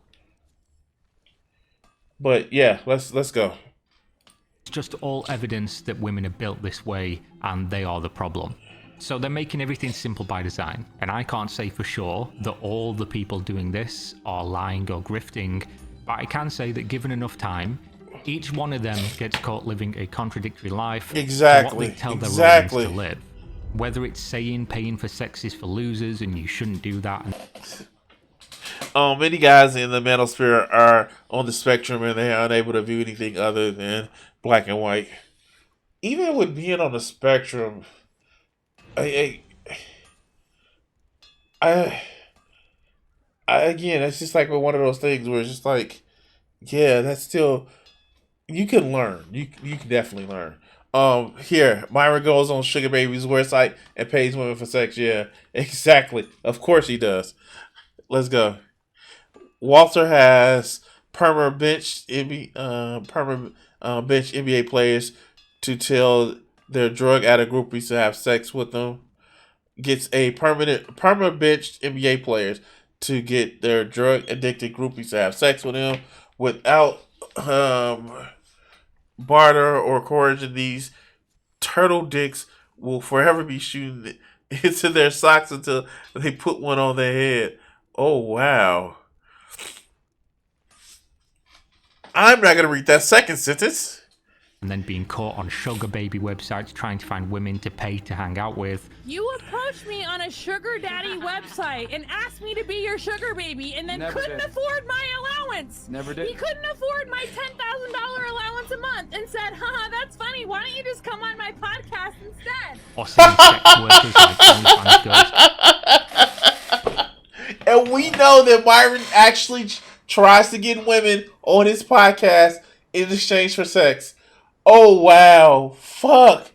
But yeah, let's go. It's just all evidence that women are built this way and they are the problem. So they're making everything simple by design. And I can't say for sure that all the people doing this are lying or grifting, but I can say that given enough time, each one of them gets caught living a contradictory life. Exactly. To what they tell their audience to live. Whether it's saying paying for sex is for losers and you shouldn't do that. Many guys in the manosphere are on the spectrum and they are unable to view anything other than black and white. Even with being on the spectrum, I again, it's just like one of those things where it's just like, yeah, that's still, you can learn. You can definitely learn. Here, Myra goes on Sugar Baby's website and pays women for sex. Yeah, exactly. Of course he does. Let's go. Walter has benched NBA players to tell their drug addict groupies to have sex with them. Gets a permanent benched NBA players to get their drug addicted groupies to have sex with him without barter or coercion. These turtle dicks will forever be shooting into their socks until they put one on their head. Oh, wow. I'm not going to read that second sentence. And then being caught on sugar baby websites trying to find women to pay to hang out with. You approached me on a sugar daddy website and asked me to be your sugar baby and then couldn't afford my allowance. Never did. He couldn't afford my $10,000 allowance a month and said, haha, that's funny. Why don't you just come on my podcast instead? Or seeing sex workers like OnlyFans girls. And we know that Myron actually tries to get women on his podcast in exchange for sex. Oh, wow. Fuck.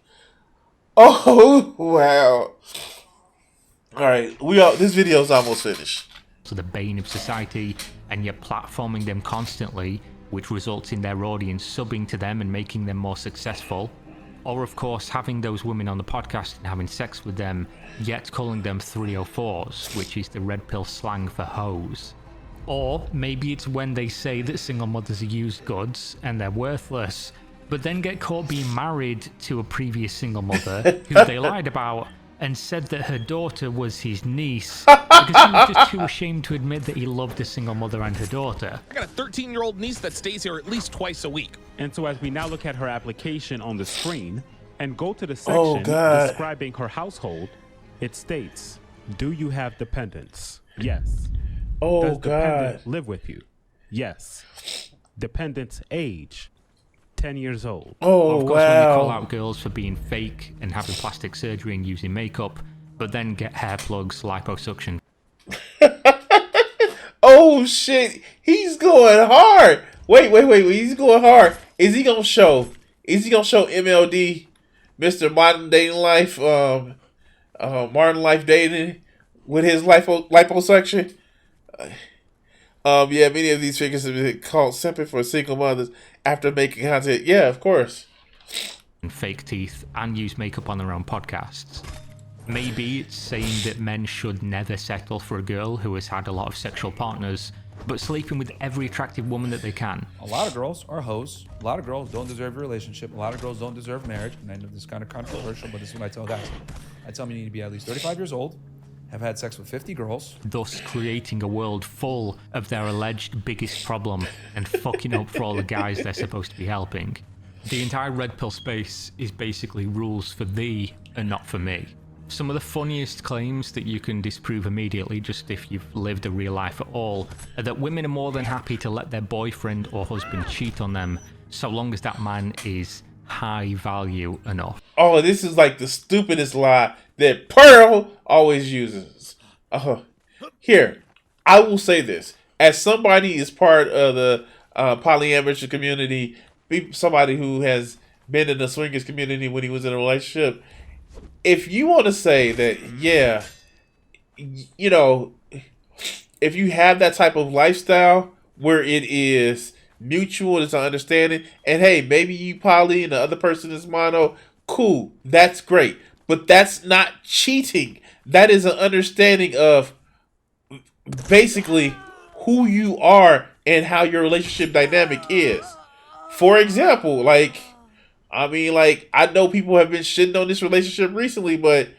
Oh, wow. All right. This video's almost finished. So the bane of society, and yet platforming them constantly, which results in their audience subbing to them and making them more successful. Or, of course, having those women on the podcast and having sex with them, yet calling them 304s, which is the red pill slang for hoes. Or maybe it's when they say that single mothers are used goods and they're worthless, but then get caught being married to a previous single mother who they lied about and said that her daughter was his niece because he was just too ashamed to admit that he loved a single mother and her daughter. I got a 13-year-old niece that stays here at least twice a week. And so as we now look at her application on the screen and go to the section describing her household, it states, do you have dependents? Yes. Oh, Does dependent God. live with you? Yes. Dependent's age, 10 years old. Oh, Of course, when you call wow. out girls for being fake and having plastic surgery and using makeup, but then get hair plugs, liposuction. Oh, shit. He's going hard. Wait. He's going hard. Is he going to show MLD, Mr. Modern Dating Life, Modern Life Dating with his liposuction? Yeah, many of these figures have been called simping for single mothers after making content. Yeah, of course. And fake teeth and use makeup on their own podcasts. Maybe it's saying that men should never settle for a girl who has had a lot of sexual partners, but sleeping with every attractive woman that they can. A lot of girls are hoes. A lot of girls don't deserve a relationship. A lot of girls don't deserve marriage. And I know this is kind of controversial, but this is what I tell guys. I tell them you need to be at least 35 years old, have had sex with 50 girls. Thus creating a world full of their alleged biggest problem and fucking up for all the guys they're supposed to be helping. The entire red pill space is basically rules for thee and not for me. Some of the funniest claims that you can disprove immediately, just if you've lived a real life at all, are that women are more than happy to let their boyfriend or husband cheat on them, so long as that man is high value enough. Oh, this is like the stupidest lie that Pearl always uses. Here, I will say this. As somebody is part of the polyamorous community, somebody who has been in the swingers community when he was in a relationship, if you want to say that, yeah, you know, if you have that type of lifestyle where it is mutual, it's an understanding, and hey, maybe you poly and the other person is mono, cool, that's great. But that's not cheating. That is an understanding of basically who you are and how your relationship dynamic is. For example, I know people have been shitting on this relationship recently, but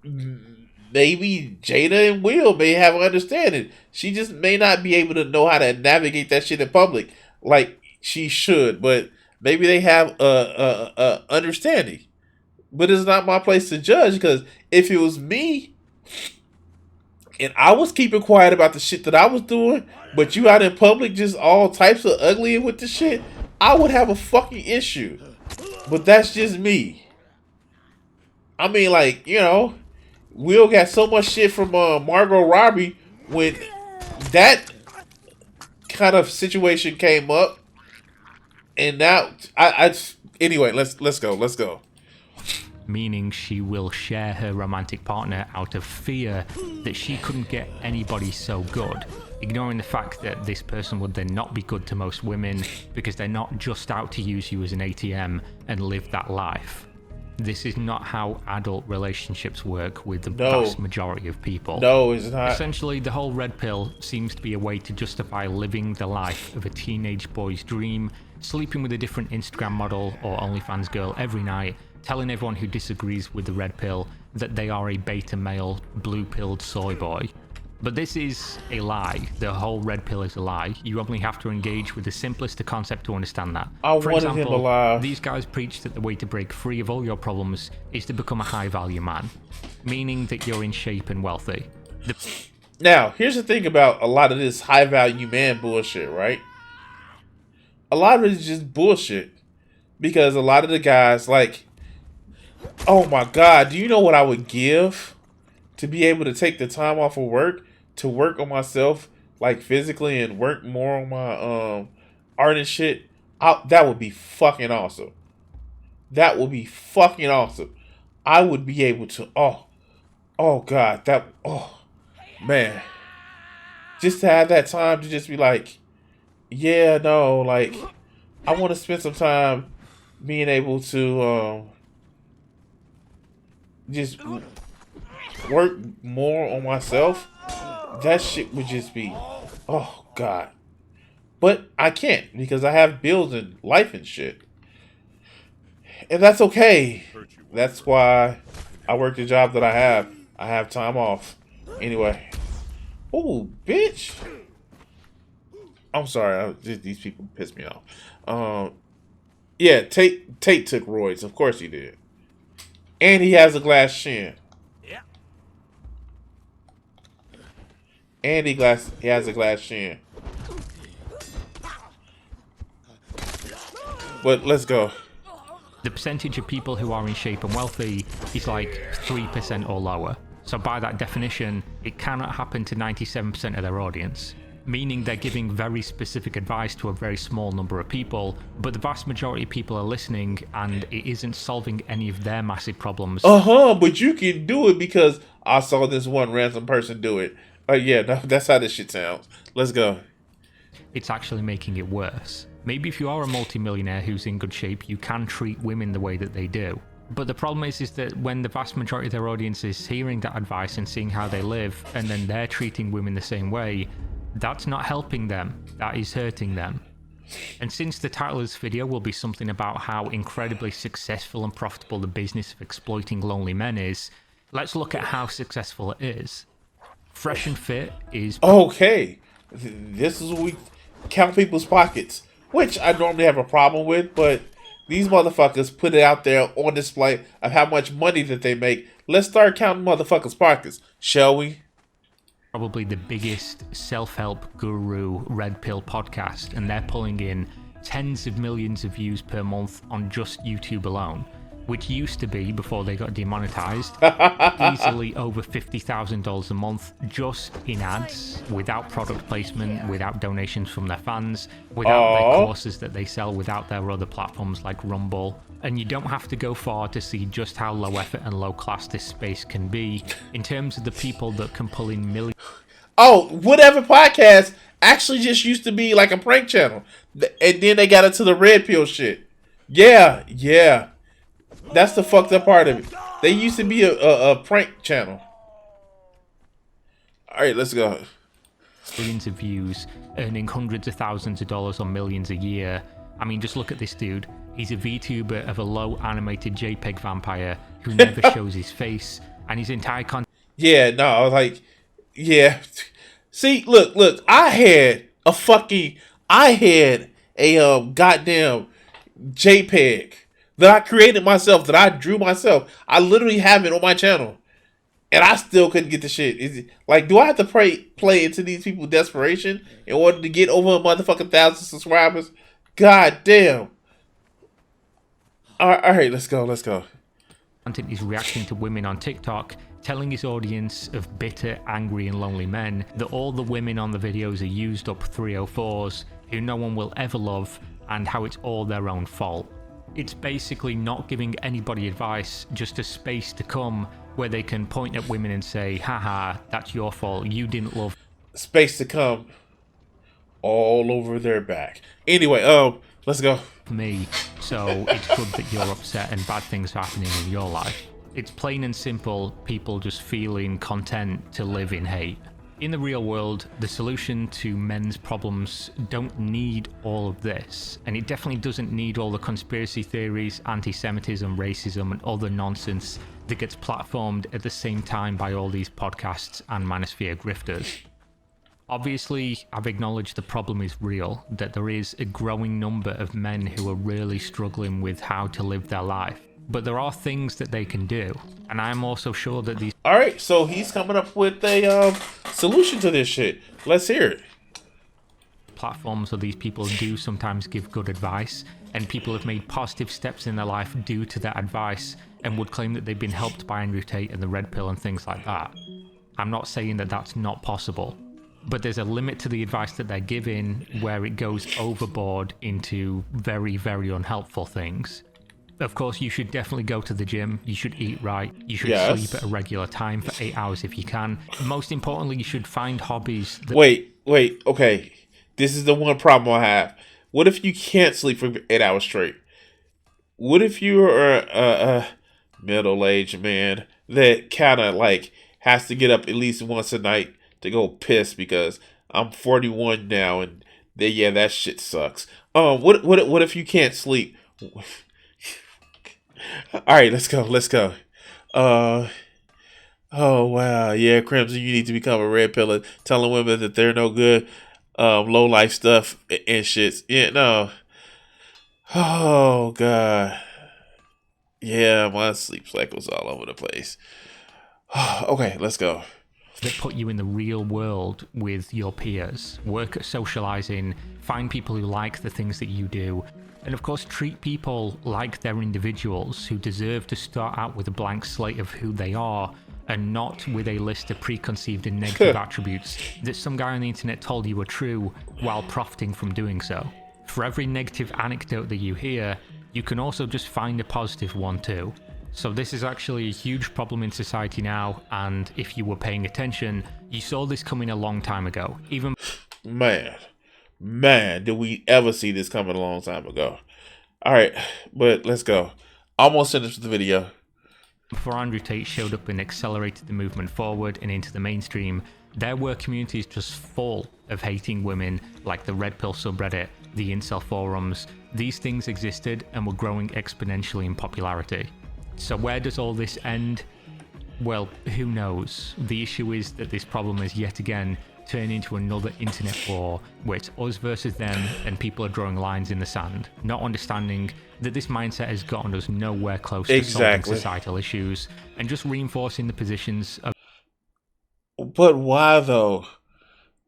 maybe Jada and Will may have an understanding. She just may not be able to know how to navigate that shit in public like she should, but maybe they have a understanding. But it's not my place to judge, because if it was me and I was keeping quiet about the shit that I was doing, but you out in public just all types of ugly with the shit, I would have a fucking issue. But that's just me. I mean, Will got so much shit from Margot Robbie when that kind of situation came up, and now anyway, let's go. Meaning she will share her romantic partner out of fear that she couldn't get anybody so good, ignoring the fact that this person would then not be good to most women because they're not just out to use you as an ATM and live that life. This is not how adult relationships work with the vast majority of people. No, it's not. Essentially, the whole red pill seems to be a way to justify living the life of a teenage boy's dream, sleeping with a different Instagram model or OnlyFans girl every night, telling everyone who disagrees with the red pill that they are a beta male, blue-pilled soy boy. But this is a lie. The whole red pill is a lie. You only have to engage with the simplest concept to understand that. For example, these guys preach that the way to break free of all your problems is to become a high-value man, meaning that you're in shape and wealthy. Now, here's the thing about a lot of this high-value man bullshit, right? A lot of it is just bullshit. Because a lot of the guys, oh my God, do you know what I would give to be able to take the time off of work to work on myself, physically, and work more on my art and shit? That would be fucking awesome. That would be fucking awesome. I would be able to, oh God, man. Just to have that time to just be yeah, no, I want to spend some time being able to just work more on myself. That shit would just be, oh God. But I can't, because I have bills and life and shit. And that's okay. That's why I work the job that I have. I have time off. Anyway. Oh, bitch. I'm sorry. These people piss me off. Yeah, Tate took roids. Of course he did. And he has a glass chin. And he has a glass chin. But let's go. The percentage of people who are in shape and wealthy is like 3% or lower. So by that definition, it cannot happen to 97% of their audience, meaning they're giving very specific advice to a very small number of people, but the vast majority of people are listening and it isn't solving any of their massive problems. But you can do it because I saw this one random person do it. Yeah, no, that's how this shit sounds. Let's go. It's actually making it worse. Maybe if you are a multimillionaire who's in good shape, you can treat women the way that they do. But the problem is that when the vast majority of their audience is hearing that advice and seeing how they live, and then they're treating women the same way, that's not helping them, that is hurting them. And since the title of this video will be something about how incredibly successful and profitable the business of exploiting lonely men is, let's look at how successful it is. Fresh and Fit is... Okay, this is what we count people's pockets, which I normally have a problem with, but these motherfuckers put it out there on display of how much money that they make. Let's start counting motherfuckers' pockets, shall we? Probably the biggest self-help guru red pill podcast, and they're pulling in tens of millions of views per month on just YouTube alone, which used to be, before they got demonetized, easily over $50,000 a month just in ads, without product placement, without donations from their fans, without their courses that they sell, without their other platforms like Rumble. And you don't have to go far to see just how low effort and low class this space can be in terms of the people that can pull in millions. Whatever podcast actually just used to be like a prank channel. And then they got into the red pill shit. Yeah. That's the fucked up part of it. They used to be a prank channel. Alright, let's go. Millions of views, earning hundreds of thousands of dollars or millions a year. I mean, just look at this dude. He's a VTuber of a low animated JPEG vampire who never shows his face, and his entire content. Yeah, no, I was like, yeah. See, look, I had a goddamn JPEG that I created myself, that I drew myself. I literally have it on my channel. And I still couldn't get the shit. Is it, like, do I have to play into these people's desperation in order to get over a motherfucking 1,000 subscribers? God damn. Alright, let's go. Content is reacting to women on TikTok, telling his audience of bitter, angry and lonely men that all the women on the videos are used up 304s who no one will ever love, and how it's all their own fault. It's basically not giving anybody advice, just a space to come where they can point at women and say, haha, that's your fault, you didn't love. Space to come all over their back. Anyway, let's go. Me, so it's good that you're upset and bad things are happening in your life. It's plain and simple, people just feeling content to live in hate. In the real world, the solution to men's problems don't need all of this, and it definitely doesn't need all the conspiracy theories, anti-Semitism, racism and other nonsense that gets platformed at the same time by all these podcasts and manosphere grifters. Obviously, I've acknowledged the problem is real, that there is a growing number of men who are really struggling with how to live their life. But there are things that they can do, and I'm also sure that these... Alright, so he's coming up with a solution to this shit. Let's hear it. Platforms or these people do sometimes give good advice, and people have made positive steps in their life due to that advice, and would claim that they've been helped by Andrew Tate and the Red Pill and things like that. I'm not saying that that's not possible, but there's a limit to the advice that they're giving where it goes overboard into very, very unhelpful things. Of course, you should definitely go to the gym, you should eat right, you should sleep at a regular time for 8 hours if you can. Most importantly, you should find hobbies that... Wait, okay. This is the one problem I have. What if you can't sleep for 8 hours straight? What if you're a middle-aged man that kind of like has to get up at least once a night to go piss because I'm 41 now and that shit sucks. What if you can't sleep? Alright, let's go. Oh wow, yeah, Crimson, you need to become a red pillar, telling women that they're no good, low life stuff and shits. Yeah, no. Oh god. Yeah, my sleep cycle's all over the place. Okay, let's go. that put you in the real world with your peers. Work at socializing, find people who like the things that you do, and of course treat people like they're individuals who deserve to start out with a blank slate of who they are and not with a list of preconceived and negative attributes that some guy on the internet told you were true while profiting from doing so. For every negative anecdote that you hear, you can also just find a positive one too. So this is actually a huge problem in society now, and if you were paying attention, you saw this coming a long time ago. Even Man, did we ever see this coming a long time ago? All right, but let's go. Almost finished the video. Before Andrew Tate showed up and accelerated the movement forward and into the mainstream, there were communities just full of hating women, like the Red Pill subreddit, the incel forums. These things existed and were growing exponentially in popularity. So where does all this end? Well, who knows? The issue is that this problem is yet again turned into another internet war, where it's us versus them and people are drawing lines in the sand, not understanding that this mindset has gotten us nowhere close to solving societal issues and just reinforcing the positions of But why though?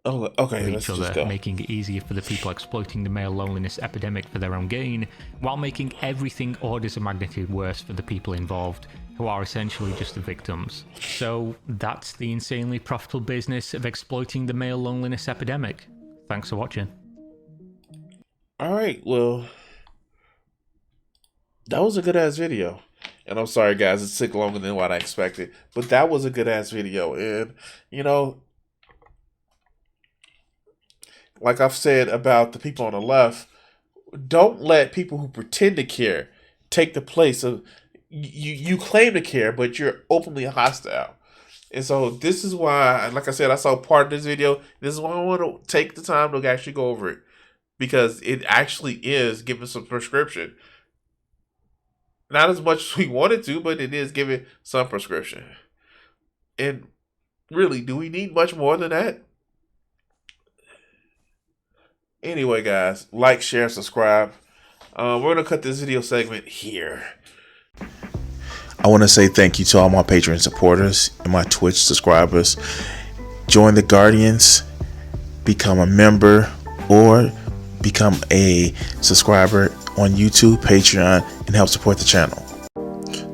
Oh, okay, let's each other, just go. making it easier for the people exploiting the male loneliness epidemic for their own gain, while making everything orders of magnitude worse for the people involved, who are essentially just the victims. So that's the insanely profitable business of exploiting the male loneliness epidemic. Thanks for watching. Alright, well, that was a good ass video. And I'm sorry guys, it took longer than what I expected. But that was a good ass video. And, you know, like I've said about the people on the left, don't let people who pretend to care take the place of you claim to care, but you're openly hostile. And so this is why, like I said, I saw part of this video. This is why I want to take the time to actually go over it, because it actually is giving some prescription. Not as much as we wanted to, but it is giving some prescription. And really, do we need much more than that? Anyway, guys, like, share, subscribe. We're going to cut this video segment here. I want to say thank you to all my Patreon supporters and my Twitch subscribers. Join the Guardians, become a member, or become a subscriber on YouTube, Patreon, and help support the channel.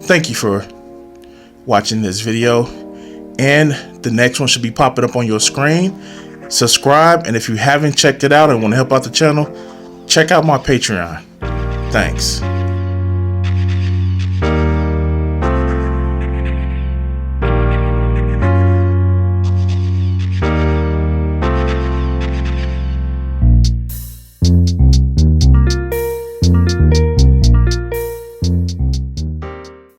Thank you for watching this video, and the next one should be popping up on your screen. Subscribe, and if you haven't checked it out and want to help out the channel, check out my Patreon. Thanks.